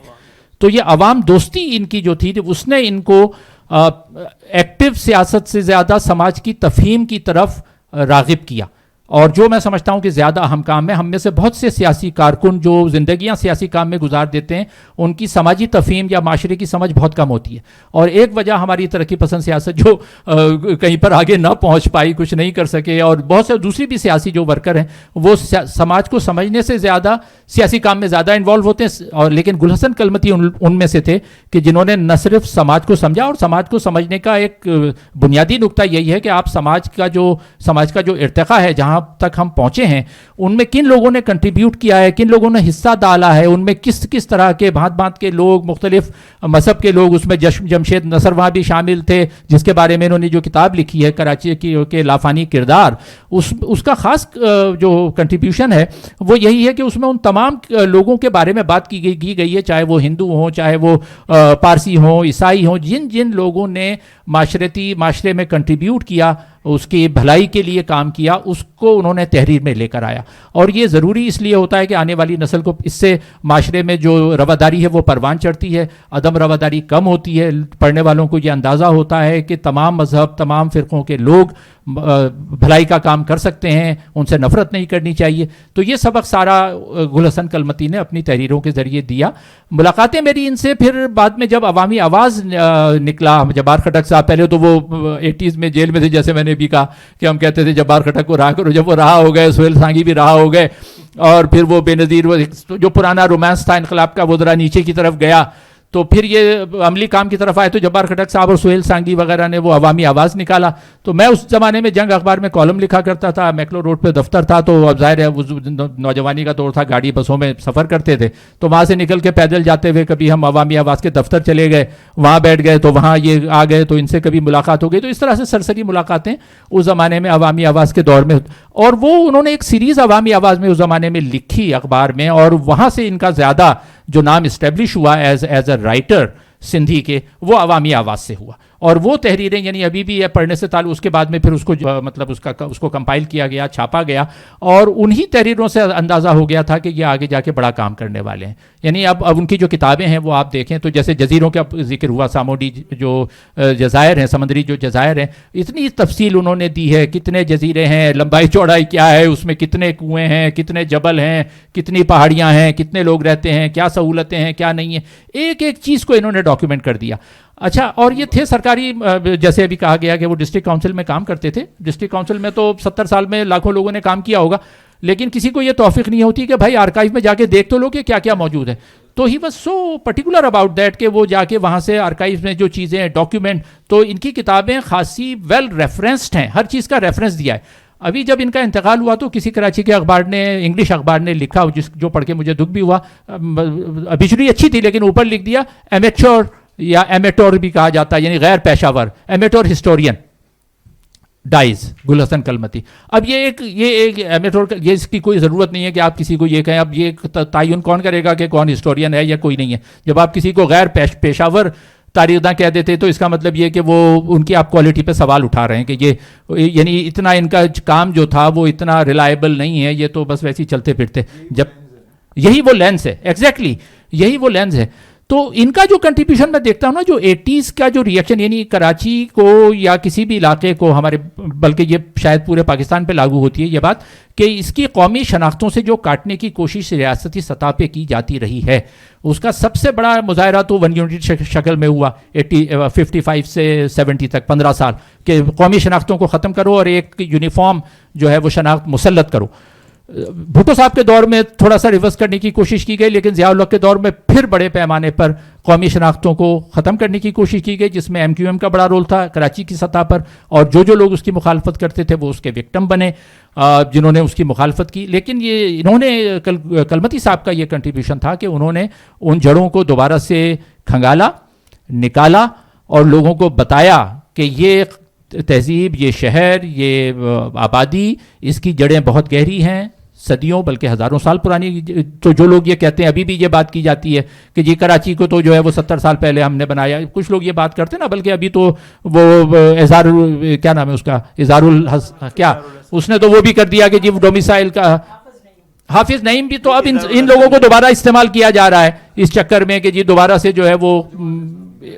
تو یہ عوام دوستی ان کی جو تھی, اس نے ان کو ایکٹیو سیاست سے زیادہ سماج کی تفہیم کی طرف راغب کیا. اور جو میں سمجھتا ہوں کہ زیادہ اہم کام ہے, ہم میں سے بہت سے سیاسی کارکن جو زندگیاں سیاسی کام میں گزار دیتے ہیں, ان کی سماجی تفہیم یا معاشرے کی سمجھ بہت کم ہوتی ہے. اور ایک وجہ ہماری ترقی پسند سیاست جو کہیں پر آگے نہ پہنچ پائی, کچھ نہیں کر سکے, اور بہت سے دوسری بھی سیاسی جو ورکر ہیں وہ سماج کو سمجھنے سے زیادہ سیاسی کام میں زیادہ انوالو ہوتے ہیں. اور لیکن گل حسن کلمتی ان میں سے تھے کہ جنہوں نے نہ صرف سماج کو سمجھا, اور سماج کو سمجھنے کا ایک بنیادی نقطہ یہی ہے کہ آپ سماج کا جو ارتقاء ہے, جہاں جہاں تک ہم پہنچے ہیں ان میں کن لوگوں نے کنٹریبیوٹ کیا ہے, کن لوگوں نے حصہ ڈالا ہے, ان میں کس کس طرح کے بھانت کے لوگ, مختلف مذہب کے لوگ, اس میں جمشید نصر وہاں بھی شامل تھے جس کے بارے میں انہوں نے جو کتاب لکھی ہے کراچی کے لافانی کردار, اس کا خاص جو کنٹریبیوشن ہے وہ یہی ہے کہ اس میں ان تمام لوگوں کے بارے میں بات کی گئی ہے, چاہے وہ ہندو ہوں, چاہے وہ پارسی ہوں, عیسائی ہوں, جن لوگوں نے معاشرے میں کنٹریبیوٹ کیا, اس کی بھلائی کے لیے کام کیا, اس کو انہوں نے تحریر میں لے کر آیا. اور یہ ضروری اس لیے ہوتا ہے کہ آنے والی نسل کو اس سے معاشرے میں جو رواداری ہے وہ پروان چڑھتی ہے, عدم رواداری کم ہوتی ہے, پڑھنے والوں کو یہ اندازہ ہوتا ہے کہ تمام مذہب, تمام فرقوں کے لوگ بھلائی کا کام کر سکتے ہیں, ان سے نفرت نہیں کرنی چاہیے. تو یہ سبق سارا گل حسن کلمتی نے اپنی تحریروں کے ذریعے دیا. ملاقاتیں میری ان سے پھر بعد میں جب عوامی آواز نکلا, جبار خٹک صاحب پہلے تو وہ 80s میں جیل میں تھے, جیسے میں نے بھی کہا کہ ہم کہتے تھے جبار خٹک کو رہا کرو, جب وہ رہا ہو گئے, سہیل سانگی بھی رہا ہو گئے, اور پھر وہ بے نظیر جو پرانا رومانس تھا انقلاب کا وہ ذرا نیچے کی طرف گیا, تو پھر یہ عملی کام کی طرف آئے تو جبار خٹک صاحب اور سہیل سانگی وغیرہ نے وہ عوامی آواز نکالا. تو میں اس زمانے میں جنگ اخبار میں کالم لکھا کرتا تھا, میکلو روڈ پہ دفتر تھا, تو اب ظاہر ہے وہ نوجوانی کا دور تھا, گاڑی بسوں میں سفر کرتے تھے, تو وہاں سے نکل کے پیدل جاتے ہوئے کبھی ہم عوامی آواز کے دفتر چلے گئے, وہاں بیٹھ گئے, تو وہاں یہ آ گئے, تو ان سے کبھی ملاقات ہو گئی. تو اس طرح سے سرسری ملاقاتیں اس زمانے میں عوامی آواز کے دور میں, اور وہ انہوں نے ایک سیریز عوامی آواز میں اس زمانے میں لکھی اخبار میں, اور وہاں سے ان کا زیادہ جو نام اسٹیبلش ہوا ایز اے رائٹر سندھی کے, وہ عوامی آواز سے ہوا. اور وہ تحریریں یعنی ابھی بھی ہے پڑھنے سے تعلق, اس کے بعد میں پھر اس کو مطلب اس کو کمپائل کیا گیا, چھاپا گیا, اور انہی تحریروں سے اندازہ ہو گیا تھا کہ یہ آگے جا کے بڑا کام کرنے والے ہیں. یعنی اب ان کی جو کتابیں ہیں وہ آپ دیکھیں تو جیسے جزیروں کا ذکر ہوا, ساموڈی جو جزائر ہیں, سمندری جو جزائر ہیں, اتنی تفصیل انہوں نے دی ہے, کتنے جزیرے ہیں, لمبائی چوڑائی کیا ہے, اس میں کتنے کنویں ہیں, کتنے جبل ہیں, کتنی پہاڑیاں ہیں, کتنے لوگ رہتے ہیں, کیا سہولتیں ہیں, کیا نہیں ہیں, ایک ایک چیز کو انہوں نے ڈاکیومنٹ کر دیا. اچھا, اور یہ تھے سرکاری, جیسے ابھی کہا گیا کہ وہ ڈسٹرکٹ کاؤنسل میں کام کرتے تھے. ڈسٹرکٹ کاؤنسل میں تو 70 سال میں لاکھوں لوگوں نے کام کیا ہوگا, لیکن کسی کو یہ توفیق نہیں ہوتی کہ بھائی آرکائیو میں جا کے دیکھ تو لو کہ کیا کیا موجود ہے. تو he was so particular about that کہ وہ جا کے وہاں سے آرکائیو میں جو چیزیں ہیں ڈاکیومنٹ, تو ان کی کتابیں خاصی ویل ریفرنسڈ ہیں, ہر چیز کا ریفرنس دیا ہے. ابھی جب ان کا انتقال ہوا تو کسی کراچی کے اخبار نے, انگلش اخبار نے لکھا, جو پڑھ کے مجھے دکھ بھی ہوا, ابچری اچھی تھی لیکن اوپر لکھ دیا ایمیچور, یا ایمیٹور بھی کہا جاتا ہے, یعنی غیر پیشہ ور, ایمیٹور ہسٹورین ڈائز, گل حسن کلمتی. اب یہ ایک ایمیٹور, یہ اس کی کوئی ضرورت نہیں ہے کہ آپ کسی کو یہ کہیں. اب یہ تعین کون کرے گا کہ کون ہسٹورین ہے یا کوئی نہیں ہے. جب آپ کسی کو غیر پیشہ ور تاریخ داں کہہ دیتے تو اس کا مطلب یہ کہ وہ ان کی آپ کوالٹی پہ سوال اٹھا رہے ہیں کہ یہ یعنی اتنا ان کا کام جو تھا وہ اتنا ریلائبل نہیں ہے, یہ تو بس ویسے ہی چلتے پھرتے. جب یہی وہ لینس ہے, ایگزیکٹلی یہی وہ لینس ہے. تو ان کا جو کنٹریبیوشن میں دیکھتا ہوں نا, جو 80s کا جو ریئیکشن, یعنی کراچی کو یا کسی بھی علاقے کو ہمارے, بلکہ یہ شاید پورے پاکستان پہ لاگو ہوتی ہے یہ بات, کہ اس کی قومی شناختوں سے جو کاٹنے کی کوشش ریاستی سطح پہ کی جاتی رہی ہے, اس کا سب سے بڑا مظاہرہ تو ون یونٹی شکل میں ہوا 55 سے 70 تک 15 سال, کہ قومی شناختوں کو ختم کرو اور ایک یونیفارم جو ہے وہ شناخت مسلط کرو. بھٹو صاحب کے دور میں تھوڑا سا ریورس کرنے کی کوشش کی گئی, لیکن ضیاء الحق کے دور میں پھر بڑے پیمانے پر قومی شناختوں کو ختم کرنے کی کوشش کی گئی, جس میں MQM کا بڑا رول تھا کراچی کی سطح پر, اور جو لوگ اس کی مخالفت کرتے تھے وہ اس کے وکٹم بنے, جنہوں نے اس کی مخالفت کی. لیکن یہ انہوں نے کلمتی صاحب کا یہ کنٹریبیوشن تھا کہ انہوں نے ان جڑوں کو دوبارہ سے کھنگالا, نکالا, اور لوگوں کو بتایا کہ یہ تہذیب, یہ شہر, یہ آبادی, اس کی جڑیں بہت گہری ہیں, صدیوں بلکہ ہزاروں سال پرانی. تو جو لوگ یہ کہتے ہیں, ابھی بھی یہ بات کی جاتی ہے کہ جی کراچی کو تو جو ہے وہ 70 سال پہلے ہم نے بنایا, کچھ لوگ یہ بات کرتے ہیں نا, بلکہ ابھی تو وہ اظہار, کیا نام ہے اس کا, اظہار کیا, اس نے تو وہ بھی کر دیا کہ جی ڈومیسائل کا حافظ نعیم بھی, تو اب ان لوگوں کو دوبارہ استعمال کیا جا رہا ہے اس چکر میں کہ جی دوبارہ سے جو ہے وہ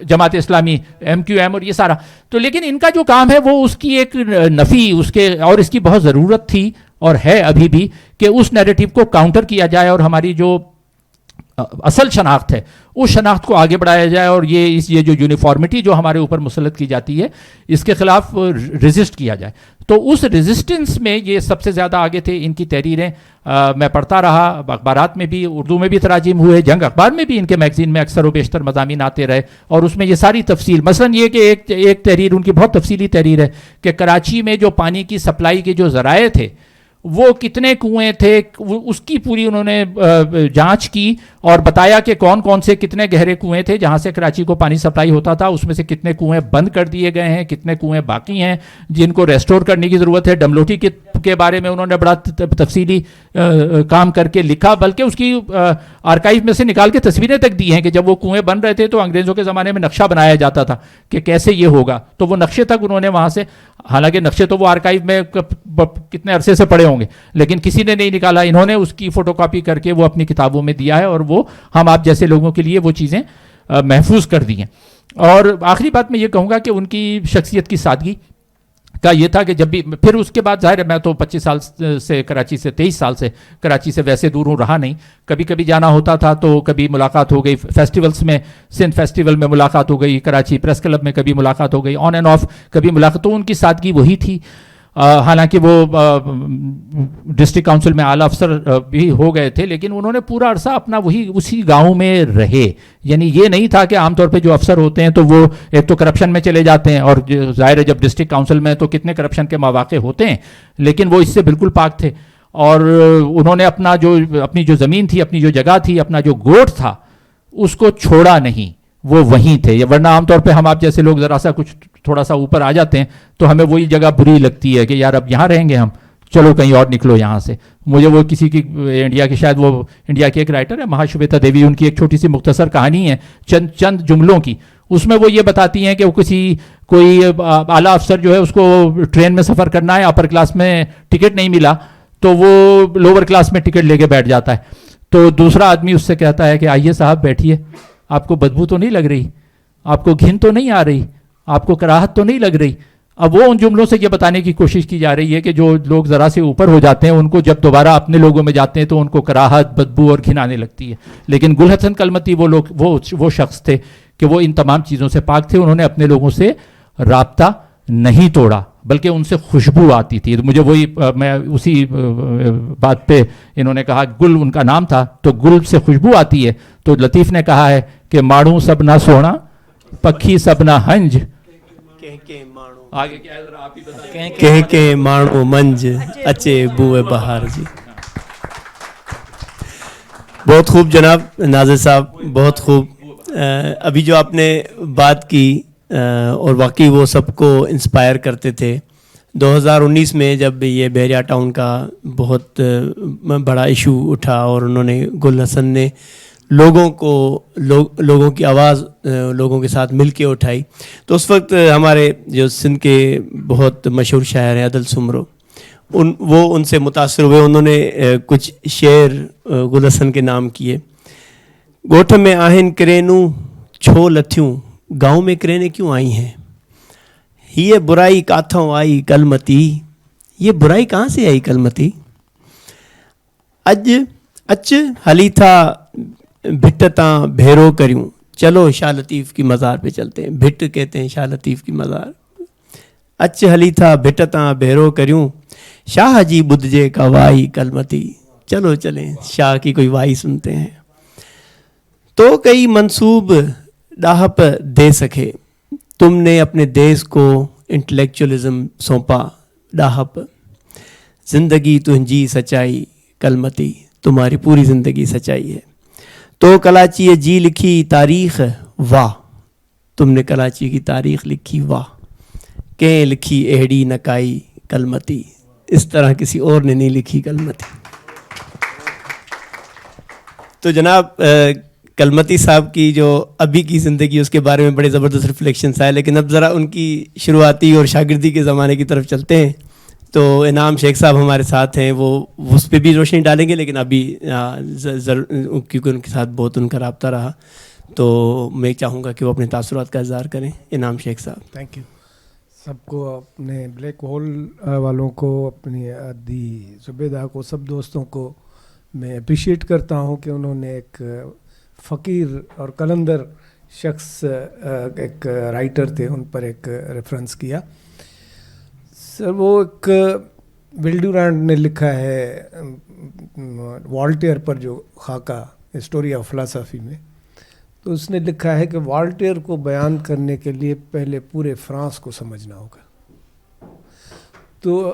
جماعت اسلامی, MQM اور یہ سارا. تو لیکن ان کا جو کام ہے وہ اس کی ایک نفی, اس کے, اور اس کی بہت ضرورت تھی اور ہے ابھی بھی, کہ اس نیریٹو کو کاؤنٹر کیا جائے اور ہماری جو اصل شناخت ہے اس شناخت کو آگے بڑھایا جائے, اور یہ جو یونیفارمٹی جو ہمارے اوپر مسلط کی جاتی ہے اس کے خلاف ریزسٹ کیا جائے. تو اس ریزسٹنس میں یہ سب سے زیادہ آگے تھے. ان کی تحریریں میں پڑھتا رہا, اخبارات میں بھی, اردو میں بھی تراجم ہوئے, جنگ اخبار میں بھی ان کے میگزین میں اکثر و بیشتر مضامین آتے رہے, اور اس میں یہ ساری تفصیل, مثلا یہ کہ ایک تحریر ان کی بہت تفصیلی تحریر ہے کہ کراچی میں جو پانی کی سپلائی کے جو ذرائع تھے وہ کتنے کنویں تھے اس کی پوری انہوں نے جانچ کی اور بتایا کہ کون کون سے کتنے گہرے کنویں تھے جہاں سے کراچی کو پانی سپلائی ہوتا تھا, اس میں سے کتنے کنویں بند کر دیے گئے ہیں, کتنے کنویں باقی ہیں جن کو ریسٹور کرنے کی ضرورت ہے. ڈملوٹی کے بارے میں انہوں نے بڑا تفصیلی کام کر کے لکھا, بلکہ اس کی آرکائیو میں سے نکال کے تصویریں تک دی ہیں کہ جب وہ کنویں بن رہے تھے تو انگریزوں کے زمانے میں نقشہ بنایا جاتا تھا کہ کیسے یہ ہوگا, تو وہ نقشے تک انہوں نے وہاں سے, حالانکہ نقشے تو وہ آرکائیو میں کتنے عرصے سے پڑے ہوں گے لیکن کسی نے نہیں نکالا, انہوں نے اس کی فوٹو کاپی کر کے وہ اپنی کتابوں میں دیا ہے اور وہ ہم آپ جیسے لوگوں کے لیے وہ چیزیں محفوظ کر دی ہیں. اور آخری بات میں یہ کہوں گا کہ ان کی شخصیت کی سادگی کا یہ تھا کہ جب بھی پھر اس کے بعد ظاہر ہے میں تو 25 سال سے کراچی سے 23 سال سے کراچی سے ویسے دور ہوں رہا نہیں, کبھی کبھی جانا ہوتا تھا تو کبھی ملاقات ہو گئی فیسٹیولز میں, سندھ فیسٹیول میں ملاقات ہو گئی, کراچی پریس کلب میں کبھی ملاقات ہو گئی, آن اینڈ آف کبھی ملاقات, تو ان کی سادگی وہی تھی. حالانکہ وہ ڈسٹرکٹ کاؤنسل میں اعلیٰ افسر بھی ہو گئے تھے لیکن انہوں نے پورا عرصہ اپنا وہی اسی گاؤں میں رہے. یعنی یہ نہیں تھا کہ عام طور پہ جو افسر ہوتے ہیں تو وہ ایک تو کرپشن میں چلے جاتے ہیں, اور ظاہر ہے جب ڈسٹرکٹ کاؤنسل میں تو کتنے کرپشن کے مواقع ہوتے ہیں, لیکن وہ اس سے بالکل پاک تھے. اور انہوں نے اپنی جو زمین تھی, اپنی جو جگہ تھی, اپنا جو گوٹ تھا اس کو چھوڑا نہیں, وہ وہیں تھے. ورنہ عام طور پہ ہم آپ جیسے لوگ ذرا سا کچھ تھوڑا سا اوپر آ جاتے ہیں تو ہمیں وہی جگہ بری لگتی ہے کہ یار اب یہاں رہیں گے ہم, چلو کہیں اور نکلو یہاں سے. مجھے وہ کسی کی انڈیا کی, شاید وہ انڈیا کی ایک رائٹر ہے مہاشویتا دیوی, ان کی ایک چھوٹی سی مختصر کہانی ہے چند جملوں کی, اس میں وہ یہ بتاتی ہیں کہ وہ کوئی اعلیٰ افسر جو ہے اس کو ٹرین میں سفر کرنا ہے, اپر کلاس میں ٹکٹ نہیں ملا تو وہ لوور کلاس میں ٹکٹ لے کے بیٹھ جاتا ہے. تو دوسرا آدمی اس سے کہتا ہے کہ آئیے صاحب بیٹھیے, آپ کو بدبو تو نہیں لگ رہی, آپ کو گھن تو نہیں آ رہی, آپ کو کراہت تو نہیں لگ رہی. اب وہ ان جملوں سے یہ بتانے کی کوشش کی جا رہی ہے کہ جو لوگ ذرا سے اوپر ہو جاتے ہیں ان کو جب دوبارہ اپنے لوگوں میں جاتے ہیں تو ان کو کراہت, بدبو اور گھن آنے لگتی ہے. لیکن گل حسن کلمتی وہ شخص تھے کہ وہ ان تمام چیزوں سے پاک تھے. انہوں نے اپنے لوگوں سے رابطہ نہیں توڑا بلکہ ان سے خوشبو آتی تھی. مجھے وہی میں اسی بات پہ انہوں نے کہا گل ان کا نام تھا تو گل سے خوشبو آتی ہے. تو لطیف نے کہا ہے کہ ماڑوں سب نہ سونا, پکھی سب نہ ہنج, آگے کیا ہے ذرا آپ ہی بتائیں. کہ ماڑو منج اچے بوئے بہار. جی بہت خوب جناب ناظر صاحب, بہت خوب. ابھی جو آپ نے بات کی اور واقعی وہ سب کو انسپائر کرتے تھے. 2019 میں جب یہ بحریہ ٹاؤن کا بہت بڑا ایشو اٹھا اور انہوں نے گل حسن نے لوگوں کی آواز لوگوں کے ساتھ مل کے اٹھائی, تو اس وقت ہمارے جو سندھ کے بہت مشہور شاعر ہیں عدل سمرو, وہ ان سے متاثر ہوئے. انہوں نے کچھ شعر گل حسن کے نام کیے. گوٹھ میں آہن کرینوں چھو لتھیوں, گاؤں میں کرینے کیوں آئی ہیں, یہ برائی کاتھوں آئی کلمتی, یہ برائی کہاں سے آئی کلمتی, اچ ہلی تھا بھٹتاں بھیرو کریوں, چلو شاہ لطیف کی مزار پہ چلتے ہیں. بھٹ کہتے ہیں شاہ لطیف کی مزار. اچ ہلی تھا بھٹتاں بھیرو کریوں, شاہ جی بدجے کا وائی کلمتی, چلو چلیں شاہ کی کوئی وائی سنتے ہیں. تو کئی منصوب ڈاہپ دے سکے, تم نے اپنے دیس کو انٹلیکچولی سونپا ڈاہپ, زندگی تنجی سچائی کلمتی, تمہاری پوری زندگی سچائی ہے. تو کراچی جی لکھی تاریخ واہ, تم نے کراچی کی تاریخ لکھی واہ, کہ لکھی ایڑی نکائی کلمتی, اس طرح کسی اور نے نہیں لکھی کلمتی. تو جناب کلمتی صاحب کی جو ابھی کی زندگی اس کے بارے میں بڑے زبردست ریفلیکشنس آئے, لیکن اب ذرا ان کی شروعاتی اور شاگردی کے زمانے کی طرف چلتے ہیں. تو انعام شیخ صاحب ہمارے ساتھ ہیں, وہ اس پہ بھی روشنی ڈالیں گے, لیکن ابھی کیونکہ ان کے ساتھ بہت ان کا رابطہ رہا تو میں چاہوں گا کہ وہ اپنے تاثرات کا اظہار کریں. انعام شیخ صاحب. Thank you. سب کو, اپنے بلیک ہول والوں کو, اپنی عدی زبیدہ کو, سب دوستوں کو میں اپریشیٹ کرتا ہوں کہ انہوں نے ایک فقیر اور قلندر شخص, ایک رائٹر تھے, ان پر ایک ریفرنس کیا. سر وہ ایک ولڈورانڈ نے لکھا ہے والٹیئر پر جو خاکہ ہسٹوری آف فلاسفی میں, تو اس نے لکھا ہے کہ والٹیئر کو بیان کرنے کے لیے پہلے پورے فرانس کو سمجھنا ہوگا. تو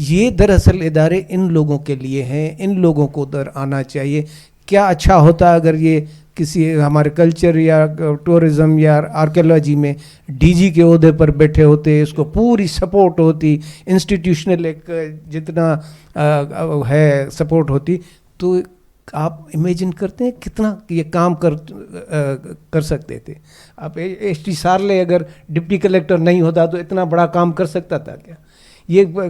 یہ دراصل ادارے ان لوگوں کے لیے ہیں, ان لوگوں کو ادھر آنا چاہیے. کیا اچھا ہوتا اگر یہ کسی ہمارے کلچر یا ٹورزم یا آرکیولوجی میں ڈی جی کے عہدے پر بیٹھے ہوتے, اس کو پوری سپورٹ ہوتی, انسٹیٹیوشنل ایک جتنا ہے سپورٹ ہوتی, تو آپ امیجن کرتے ہیں کتنا یہ کام کر سکتے تھے. آپ ایس ٹی سارلے اگر ڈپٹی کلیکٹر نہیں ہوتا تو اتنا بڑا کام کر سکتا تھا کیا؟ یہ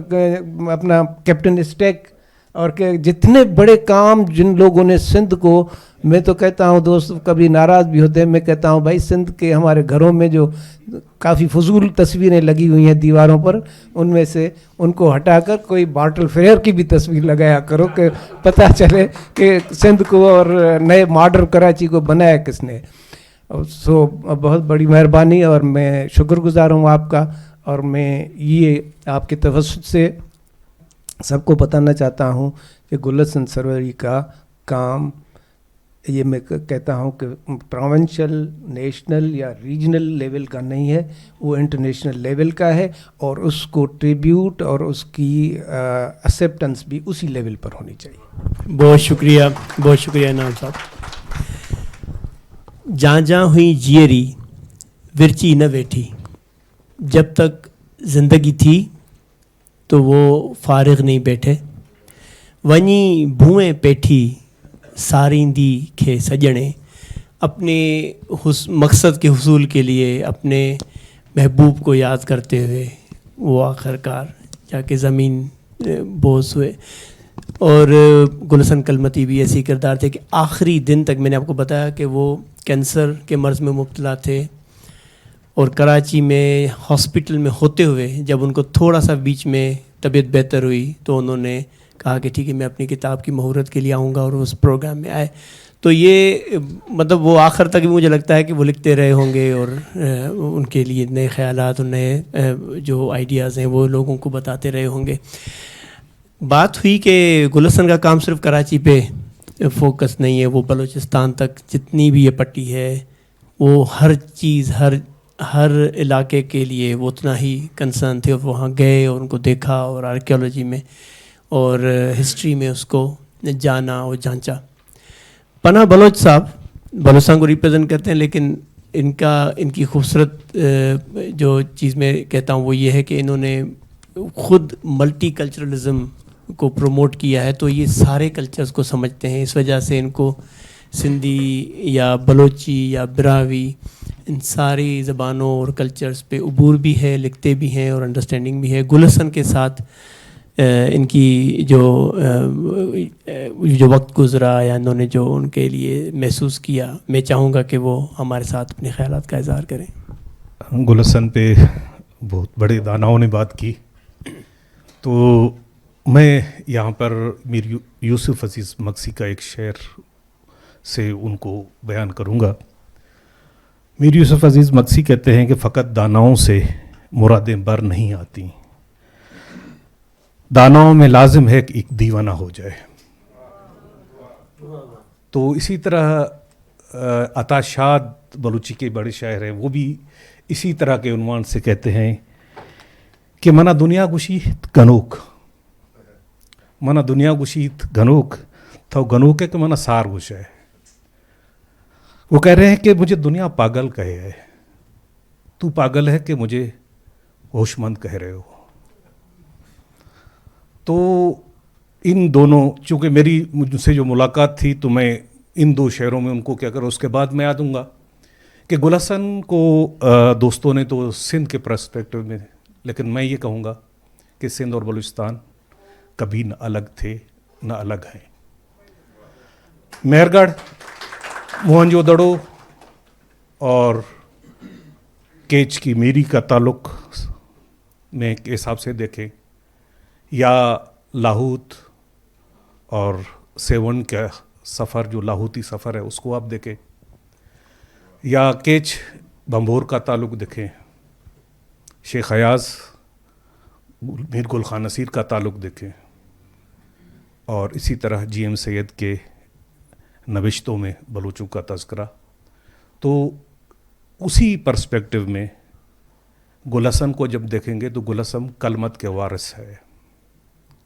اپنا کیپٹن اسٹیک اور کہ جتنے بڑے کام جن لوگوں نے سندھ کو, میں تو کہتا ہوں دوست کبھی ناراض بھی ہوتے ہیں, میں کہتا ہوں بھائی سندھ کے ہمارے گھروں میں جو کافی فضول تصویریں لگی ہوئی ہیں دیواروں پر, ان میں سے ان کو ہٹا کر کوئی باٹل فیئر کی بھی تصویر لگایا کرو کہ پتہ چلے کہ سندھ کو اور نئے ماڈرن کراچی کو بنایا کس نے. سو بہت بڑی مہربانی اور میں شکر گزار ہوں آپ کا, اور میں یہ آپ کے توسط سے سب کو بتانا چاہتا ہوں کہ گل حسن سروری کا کام, یہ میں کہتا ہوں کہ پروونشل, نیشنل یا ریجنل لیول کا نہیں ہے, وہ انٹرنیشنل لیول کا ہے, اور اس کو ٹریبیوٹ اور اس کی ایکسیپٹنس بھی اسی لیول پر ہونی چاہیے. بہت شکریہ, بہت شکریہ انعام صاحب. جہاں جہاں ہوئی جیری ورچی نہ بیٹھی, جب تک زندگی تھی تو وہ فارغ نہیں بیٹھے, ونی بھوئیں پیٹھی ساریندی کھے سجنے, اپنے مقصد کے حصول کے لیے اپنے محبوب کو یاد کرتے ہوئے وہ آخر کار جا کے زمین بوس ہوئے. اور گل حسن کلمتی بھی ایسی کردار تھے کہ آخری دن تک, میں نے آپ کو بتایا کہ وہ کینسر کے مرض میں مبتلا تھے, اور کراچی میں ہاسپٹل میں ہوتے ہوئے جب ان کو تھوڑا سا بیچ میں طبیعت بہتر ہوئی تو انہوں نے کہا کہ ٹھیک ہے میں اپنی کتاب کی مہورت کے لیے آؤں گا, اور اس پروگرام میں آئے. تو یہ مطلب وہ آخر تک بھی مجھے لگتا ہے کہ وہ لکھتے رہے ہوں گے, اور ان کے لیے نئے خیالات اور نئے جو آئیڈیاز ہیں وہ لوگوں کو بتاتے رہے ہوں گے. بات ہوئی کہ گل حسن کا کام صرف کراچی پہ فوکس نہیں ہے, وہ بلوچستان تک جتنی بھی یہ پٹی ہے وہ ہر چیز, ہر علاقے کے لیے وہ اتنا ہی کنسرن تھے, اور وہاں گئے اور ان کو دیکھا, اور آرکیولوجی میں اور ہسٹری میں اس کو جانا اور جانچا. پناہ بلوچ صاحب بلوچستان کو ریپرزینٹ کرتے ہیں, لیکن ان کی خوبصورت جو چیز میں کہتا ہوں وہ یہ ہے کہ انہوں نے خود ملٹی کلچرلزم کو پروموٹ کیا ہے, تو یہ سارے کلچرز کو سمجھتے ہیں. اس وجہ سے ان کو سندھی یا بلوچی یا براوی ان ساری زبانوں اور کلچرز پہ عبور بھی ہے, لکھتے بھی ہیں اور انڈرسٹینڈنگ بھی ہے. گل حسن کے ساتھ ان کی جو وقت گزرا یا انہوں نے جو ان کے لیے محسوس کیا, میں چاہوں گا کہ وہ ہمارے ساتھ اپنے خیالات کا اظہار کریں. گل حسن پہ بہت بڑے داناؤں نے بات کی, تو میں یہاں پر میر یوسف عزیز مکسی کا ایک شعر سے ان کو بیان کروں گا. میر یوسف عزیز مکسی کہتے ہیں کہ فقط داناؤں سے مرادیں بر نہیں آتی, داناؤں میں لازم ہے کہ ایک دیوانہ ہو جائے. تو اسی طرح عطا شاد بلوچی کے بڑے شاعر ہیں, وہ بھی اسی طرح کے عنوان سے کہتے ہیں کہ منا دنیا گشیت گنوک, منا دنیا گشیت گنوک تھو گنوک ہے کہ منا سار گش ہے. وہ کہہ رہے ہیں کہ مجھے دنیا پاگل کہے ہے, تو پاگل ہے کہ مجھے ہوش مند کہہ رہے ہو. تو ان دونوں, چونکہ میری مجھ سے جو ملاقات تھی تو میں ان دو شعروں میں ان کو کیا کروں, اس کے بعد میں یاد دوں گا کہ گل حسن کو دوستوں نے تو سندھ کے پرسپیکٹو میں, لیکن میں یہ کہوں گا کہ سندھ اور بلوچستان کبھی نہ الگ تھے نہ الگ ہیں. مہر گڑھ, موہنجو دڑو اور کیچ کی میری کا تعلق میں کے حساب سے دیکھیں, یا لاہوت اور سیون کا سفر جو لاہوتی سفر ہے اس کو آپ دیکھیں, یا کیچ بمبور کا تعلق دیکھیں, شیخ ایاز میر گل خان نصیر کا تعلق دیکھیں, اور اسی طرح جی ایم سید کے نوشتوں میں بلوچوں کا تذکرہ. تو اسی پرسپیکٹو میں گل حسن کو جب دیکھیں گے تو گل حسن کلمت کے وارث ہے,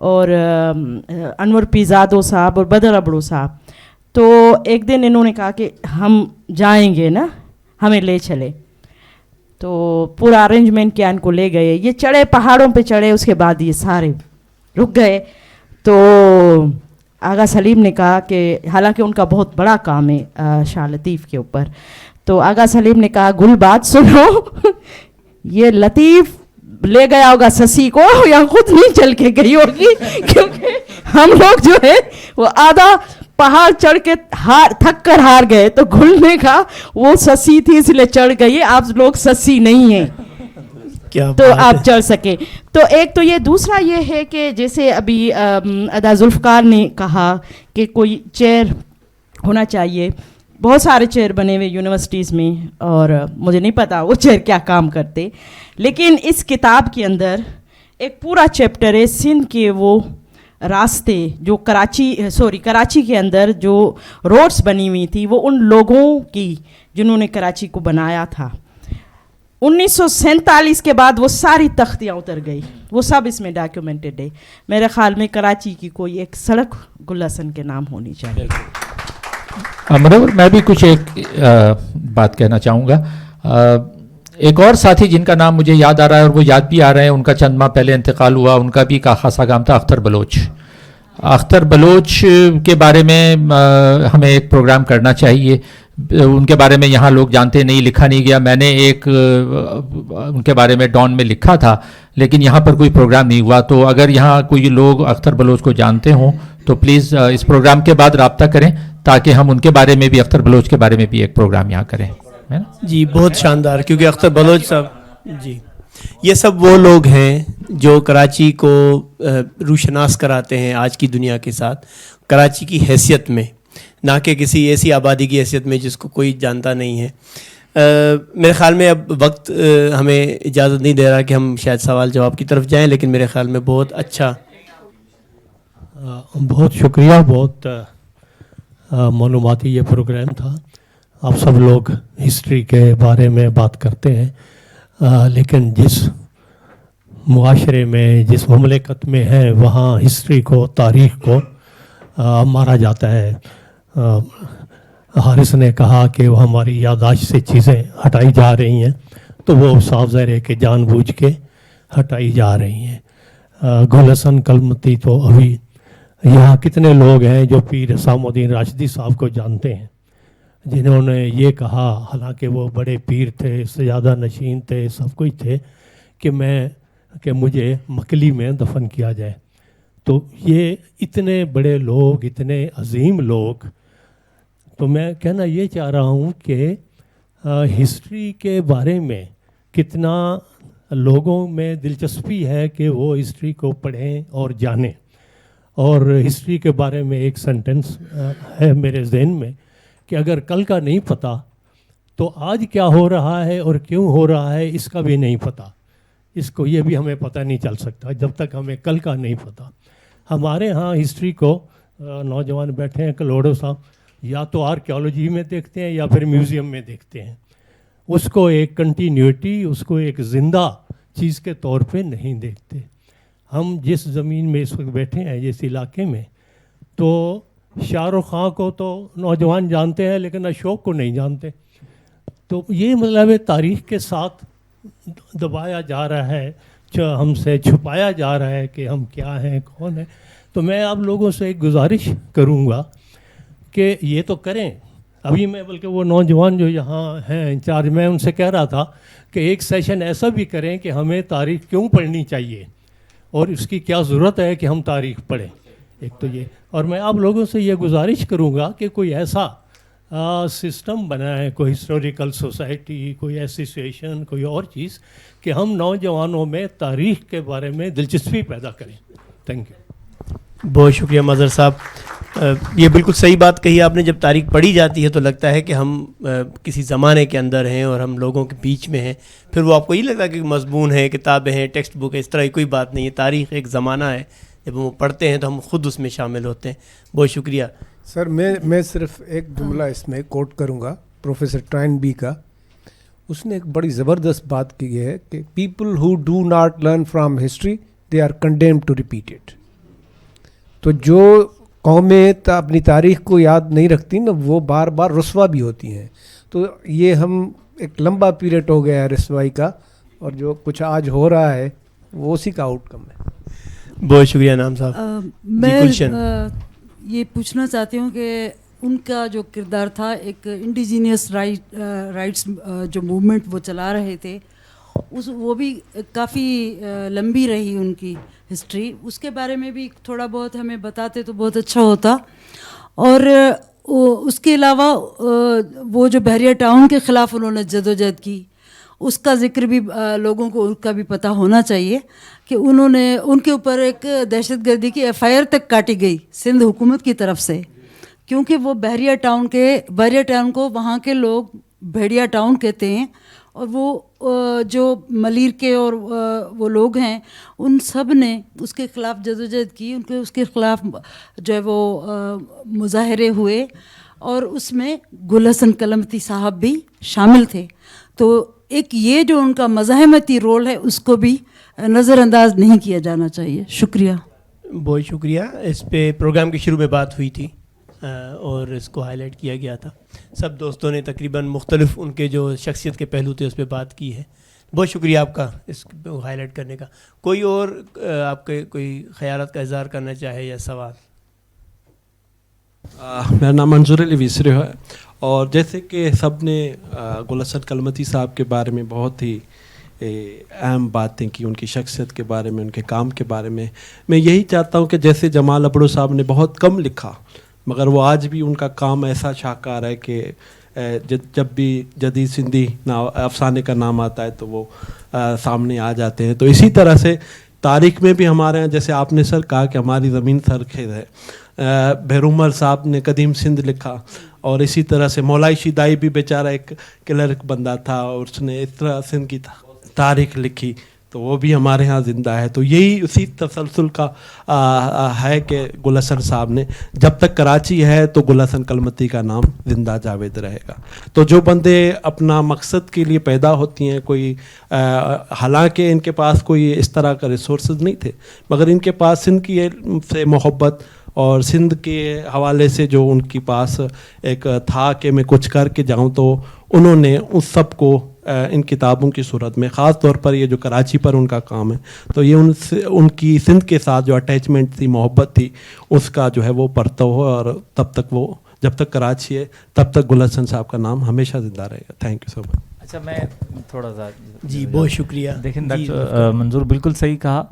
اور انور پیزادو صاحب اور بدر ابڑو صاحب. تو ایک دن انہوں نے کہا کہ ہم جائیں گے نا, ہمیں لے چلے. تو پورا ارینجمنٹ کیا, ان کو لے گئے, یہ چڑھے پہاڑوں پہ چڑھے, اس کے بعد یہ سارے رک گئے. تو آغا سلیم نے کہا کہ حالانکہ ان کا بہت بڑا کام ہے شاہ لطیف کے اوپر, تو آغا سلیم نے کہا گل بات سنو, یہ لطیف لے گیا ہوگا سسی کو یا خود نہیں چل کے گئی ہوگی, کیونکہ ہم لوگ جو ہے وہ آدھا پہاڑ چڑھ کے تھک کر ہار گئے. تو گل نے کہا وہ سسی تھی اس لیے چڑھ گئی, آپ لوگ سسی نہیں ہیں تو آپ چڑھ سکے. تو ایک تو یہ, دوسرا یہ ہے کہ جیسے ابھی ادا ذوالفقار نے کہا کہ کوئی چیئر ہونا چاہیے. بہت سارے چیئر بنے ہوئے یونیورسٹیز میں, اور مجھے نہیں پتا وہ چیئر کیا کام کرتے, لیکن اس کتاب کے اندر ایک پورا چیپٹر ہے سندھ کے وہ راستے جو کراچی کے اندر جو روڈس بنی ہوئی تھی, وہ ان لوگوں کی جنہوں نے کراچی کو بنایا تھا. 1947 کے بعد وہ ساری تختیاں اتر گئی, وہ سب اس میں ڈاکیومنٹڈ ہے. میرے خیال میں کراچی کی کوئی ایک سڑک گل حسن کے نام ہونی چاہیے. منور, میں بھی کچھ ایک بات کہنا چاہوں گا. ایک اور ساتھی جن کا نام مجھے یاد آ رہا ہے اور وہ یاد بھی آ رہے ہیں, ان کا چند ماہ پہلے انتقال ہوا, ان کا بھی خاصا کام تھا, اختر بلوچ. اختر بلوچ کے بارے میں ہمیں ایک پروگرام کرنا چاہیے. ان کے بارے میں یہاں لوگ جانتے نہیں, لکھا نہیں گیا. میں نے ایک ان کے بارے میں ڈان میں لکھا تھا, لیکن یہاں پر کوئی پروگرام نہیں ہوا. تو اگر یہاں کوئی لوگ اختر بلوچ کو جانتے ہوں تو پلیز اس پروگرام کے بعد رابطہ کریں, تاکہ ہم ان کے بارے میں بھی, اختر بلوچ کے بارے میں بھی ایک پروگرام یہاں کریں. جی بہت شاندار, کیونکہ اختر بلوچ صاحب, جی یہ سب وہ لوگ ہیں جو کراچی کو روشناس کراتے ہیں آج کی دنیا کے ساتھ, کراچی کی حیثیت میں, نہ کہ کسی ایسی آبادی کی حیثیت میں جس کو کوئی جانتا نہیں ہے. میرے خیال میں اب وقت ہمیں اجازت نہیں دے رہا کہ ہم شاید سوال جواب کی طرف جائیں, لیکن میرے خیال میں بہت اچھا. بہت شکریہ, بہت معلوماتی یہ پروگرام تھا. آپ سب لوگ ہسٹری کے بارے میں بات کرتے ہیں, لیکن جس معاشرے میں, جس مملکت میں ہے, وہاں ہسٹری کو, تاریخ کو مارا جاتا ہے. حارث نے کہا کہ وہ ہماری یادداشت سے چیزیں ہٹائی جا رہی ہیں, تو وہ صاف ظاہر ہے کہ جان بوجھ کے ہٹائی جا رہی ہیں. گل حسن کلمتی تو ابھی یہاں کتنے لوگ ہیں جو پیر حسام الدین راشدی صاحب کو جانتے ہیں, جنہوں نے یہ کہا, حالانکہ وہ بڑے پیر تھے, سجادہ نشین تھے, سب کچھ تھے, کہ مجھے مکلی میں دفن کیا جائے. تو یہ اتنے بڑے لوگ, اتنے عظیم لوگ, تو میں کہنا یہ چاہ رہا ہوں کہ ہسٹری کے بارے میں کتنا لوگوں میں دلچسپی ہے کہ وہ ہسٹری کو پڑھیں اور جانیں. اور ہسٹری کے بارے میں ایک سینٹنس ہے میرے ذہن میں کہ اگر کل کا نہیں پتہ تو آج کیا ہو رہا ہے اور کیوں ہو رہا ہے اس کا بھی نہیں پتہ. اس کو یہ بھی ہمیں پتہ نہیں چل سکتا جب تک ہمیں کل کا نہیں پتہ. ہمارے ہاں ہسٹری کو نوجوان بیٹھے ہیں کلوڑو صاحب, یا تو آرکیالوجی میں دیکھتے ہیں یا پھر میوزیم میں دیکھتے ہیں. اس کو ایک کنٹینیوٹی, اس کو ایک زندہ چیز کے طور پہ نہیں دیکھتے. ہم جس زمین میں اس وقت بیٹھے ہیں, جس علاقے میں, تو شاہ رخ خان کو تو نوجوان جانتے ہیں لیکن اشوک کو نہیں جانتے. تو یہ مطلب تاریخ کے ساتھ دبایا جا رہا ہے, ہم سے چھپایا جا رہا ہے کہ ہم کیا ہیں, کون ہیں. تو میں آپ لوگوں سے ایک گزارش کروں گا کہ یہ تو کریں. ابھی میں بلکہ وہ نوجوان جو یہاں ہیں انچارج, میں ان سے کہہ رہا تھا کہ ایک سیشن ایسا بھی کریں کہ ہمیں تاریخ کیوں پڑھنی چاہیے اور اس کی کیا ضرورت ہے کہ ہم تاریخ پڑھیں. ایک تو یہ, اور میں آپ لوگوں سے یہ گزارش کروں گا کہ کوئی ایسا سسٹم بنائیں, کوئی ہسٹوریکل سوسائٹی, کوئی ایسوسیشن, کوئی اور چیز, کہ ہم نوجوانوں میں تاریخ کے بارے میں دلچسپی پیدا کریں. Thank you. بہت شکریہ مظہر صاحب, یہ بالکل صحیح بات کہی آپ نے. جب تاریخ پڑھی جاتی ہے تو لگتا ہے کہ ہم کسی زمانے کے اندر ہیں اور ہم لوگوں کے بیچ میں ہیں. پھر وہ آپ کو یہ لگتا ہے کہ مضمون ہے, کتابیں ہیں, ٹیکسٹ بک ہے, اس طرح کی کوئی بات نہیں ہے. تاریخ ایک زمانہ ہے, جب ہم وہ پڑھتے ہیں تو ہم خود اس میں شامل ہوتے ہیں. بہت شکریہ سر. میں صرف ایک جملہ اس میں کوٹ کروں گا پروفیسر ٹرائن بی کا. اس نے ایک بڑی زبردست بات کی ہے کہ people who do not learn from history they are condemned to repeat it. تو جو قومیں اپنی تاریخ کو یاد نہیں رکھتی نا وہ بار بار رسوا بھی ہوتی ہیں. تو یہ ہم ایک لمبا پیریڈ ہو گیا ہے رسوائی کا, اور جو کچھ آج ہو رہا ہے وہ اسی کا آؤٹ کم ہے. بہت شکریہ نام صاحب. میں یہ پوچھنا چاہتی ہوں کہ ان کا جو کردار تھا, ایک انڈیجینیس رائٹس جو موومنٹ وہ چلا رہے تھے, وہ بھی کافی لمبی رہی ان کی ہسٹری. اس کے بارے میں بھی تھوڑا بہت ہمیں بتاتے تو بہت اچھا ہوتا. اور اس کے علاوہ وہ جو بحریہ ٹاؤن کے خلاف انہوں نے جدوجہد کی, اس کا ذکر بھی لوگوں کو ان کا بھی پتہ ہونا چاہیے کہ انہوں نے ان کے اوپر ایک دہشت گردی کی FIR تک کاٹی گئی سندھ حکومت کی طرف سے, کیونکہ وہ بحریہ ٹاؤن کو وہاں کے لوگ بھیڑیا ٹاؤن کہتے ہیں. اور وہ جو ملیر کے اور وہ لوگ ہیں ان سب نے اس کے خلاف جدوجہد کی. اس کے خلاف جو ہے وہ مظاہرے ہوئے, اور اس میں گل حسن کلمتی صاحب بھی شامل تھے. تو ایک یہ جو ان کا مزاحمتی رول ہے اس کو بھی نظر انداز نہیں کیا جانا چاہیے. شکریہ. بہت شکریہ. اس پہ پروگرام کے شروع میں بات ہوئی تھی اور اس کو ہائی لائٹ کیا گیا تھا. سب دوستوں نے تقریباً مختلف ان کے جو شخصیت کے پہلو تھے اس پہ بات کی ہے. بہت شکریہ آپ کا اس کو ہائی لائٹ کرنے کا. کوئی اور آپ کے کوئی خیالات کا اظہار کرنا چاہے یا سوال؟ میرا نام منظور علی ویسرے ہے, اور جیسے کہ سب نے گل حسن کلمتی صاحب کے بارے میں بہت ہی اہم باتیں کی, ان کی شخصیت کے بارے میں, ان کے کام کے بارے میں یہی چاہتا ہوں کہ جیسے جمال ابڑو صاحب نے بہت کم لکھا مگر وہ آج بھی ان کا کام ایسا شاہکار ہے کہ جب بھی جدید سندھی افسانے کا نام آتا ہے تو وہ سامنے آ جاتے ہیں. تو اسی طرح سے تاریخ میں بھی ہمارے ہیں, جیسے آپ نے سر کہا کہ ہماری زمین سرخیز ہے, بہرومل صاحب نے قدیم سندھ لکھا, اور اسی طرح سے مولائی شیدائی بھی بیچارہ ایک کلرک بندہ تھا اور اس نے اس طرح سندھ کی تاریخ لکھی, تو وہ بھی ہمارے ہاں زندہ ہے. تو یہی اسی تسلسل کا ہے کہ گل حسن صاحب نے, جب تک کراچی ہے تو گل حسن کلمتی کا نام زندہ جاوید رہے گا. تو جو بندے اپنا مقصد کے لیے پیدا ہوتی ہیں, کوئی حالانکہ ان کے پاس کوئی اس طرح کا ریسورسز نہیں تھے, مگر ان کے پاس سندھ کی سے محبت اور سندھ کے حوالے سے جو ان کے پاس ایک تھا کہ میں کچھ کر کے جاؤں, تو انہوں نے اس سب کو ان کتابوں کی صورت میں, خاص طور پر یہ جو کراچی پر ان کا کام ہے, تو یہ ان کی سندھ کے ساتھ جو اٹیچمنٹ تھی, محبت تھی, اس کا جو ہے وہ پرتو ہو, اور تب تک وہ جب تک کراچی ہے تب تک گل حسن صاحب کا نام ہمیشہ زندہ رہے گا. تھینک یو سو مچ. اچھا میں تھوڑا سا جی بہت شکریہ. دیکھیں ڈاکٹر منظور بالکل صحیح کہا.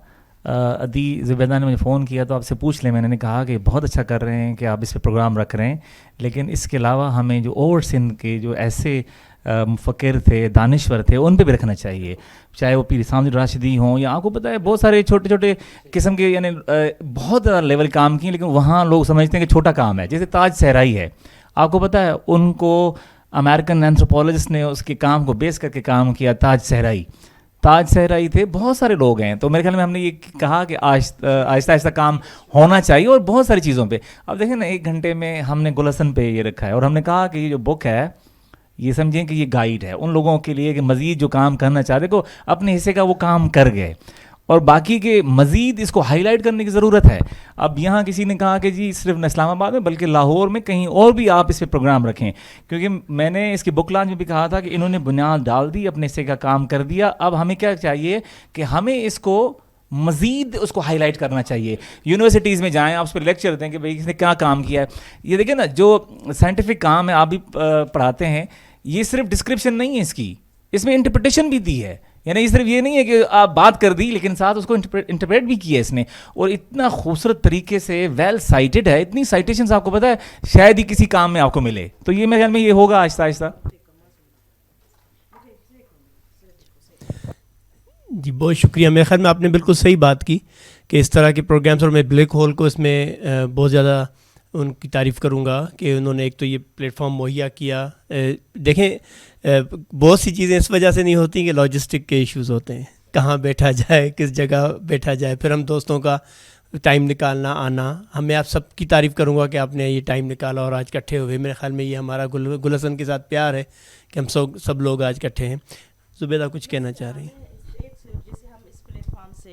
ادی زبیدہ نے مجھے فون کیا تو آپ سے پوچھ لیں, میں نے کہا کہ بہت اچھا کر رہے ہیں کہ آپ اس پہ پروگرام رکھ رہے ہیں, لیکن اس کے علاوہ ہمیں جو اوور سندھ کے جو ایسے مفکر تھے, دانشور تھے, ان پہ بھی رکھنا چاہیے, چاہے وہ پیر اسحاق راشدی ہوں, یا آپ کو پتہ ہے بہت سارے چھوٹے چھوٹے قسم کے, یعنی بہت زیادہ لیول کام کیے, لیکن وہاں لوگ سمجھتے ہیں کہ چھوٹا کام ہے. جیسے تاج صحرائی ہے, آپ کو پتہ ہے ان کو امریکن اینتھروپولوجسٹ نے اس کے کام کو بیس کر کے کام کیا, تاج صحرائی تھے. بہت سارے لوگ ہیں, تو میرے خیال میں ہم نے یہ کہا کہ آہستہ آہستہ کام ہونا چاہیے, اور بہت ساری چیزوں پہ. اب دیکھیں نا, 1 گھنٹے میں ہم نے گل حسن پہ یہ رکھا ہے, اور ہم نے کہا کہ یہ جو بک ہے یہ سمجھیں کہ یہ گائیڈ ہے ان لوگوں کے لیے کہ مزید جو کام کرنا چاہتے کو اپنے حصے کا وہ کام کر گئے, اور باقی کے مزید اس کو ہائی لائٹ کرنے کی ضرورت ہے. اب یہاں کسی نے کہا کہ جی صرف اسلام آباد میں بلکہ لاہور میں کہیں اور بھی آپ اس پہ پروگرام رکھیں, کیونکہ میں نے اس کی بک لانچ میں بھی کہا تھا کہ انہوں نے بنیاد ڈال دی, اپنے حصے کا کام کر دیا. اب ہمیں کیا چاہیے کہ ہمیں اس کو مزید اس کو ہائی لائٹ کرنا چاہیے. یونیورسٹیز میں جائیں, آپ اس پہ لیکچر دیں کہ بھائی اس نے کیا کام کیا ہے. یہ دیکھیں نا, جو سائنٹیفک کام ہے آپ بھی پڑھاتے ہیں, یہ صرف ڈسکرپشن نہیں ہے اس کی, اس میں انٹرپریٹیشن بھی دی ہے. یعنی صرف یہ نہیں ہے کہ آپ بات کر دی, لیکن ساتھ اس کو انٹرپریٹ بھی کیا ہے اس نے, اور اتنا خوبصورت طریقے سے ویل سائٹڈ ہے. اتنی سائٹیشنز آپ کو پتہ ہے شاید ہی کسی کام میں آپ کو ملے. تو یہ میرے خیال میں یہ ہوگا آہستہ آہستہ. جی بہت شکریہ. میرے خیال میں آپ نے بالکل صحیح بات کی کہ اس طرح کے پروگرامز, اور میں بلیک ہول کو اس میں بہت زیادہ ان کی تعریف کروں گا کہ انہوں نے ایک تو یہ پلیٹ فارم مہیا کیا. دیکھیں بہت سی چیزیں اس وجہ سے نہیں ہوتی کہ لاجسٹک کے ایشوز ہوتے ہیں, کہاں بیٹھا جائے, کس جگہ بیٹھا جائے, پھر ہم دوستوں کا ٹائم نکالنا آنا. میں آپ سب کی تعریف کروں گا کہ آپ نے یہ ٹائم نکالا اور آج اکٹھے ہوئے. میرے خیال میں یہ ہمارا گل حسن کے ساتھ پیار ہے کہ ہم سب لوگ آج اکٹھے ہیں. زبیدہ کچھ کہنا چاہ رہی ہیں؟ جیسے ہم اس پلیٹ فارم سے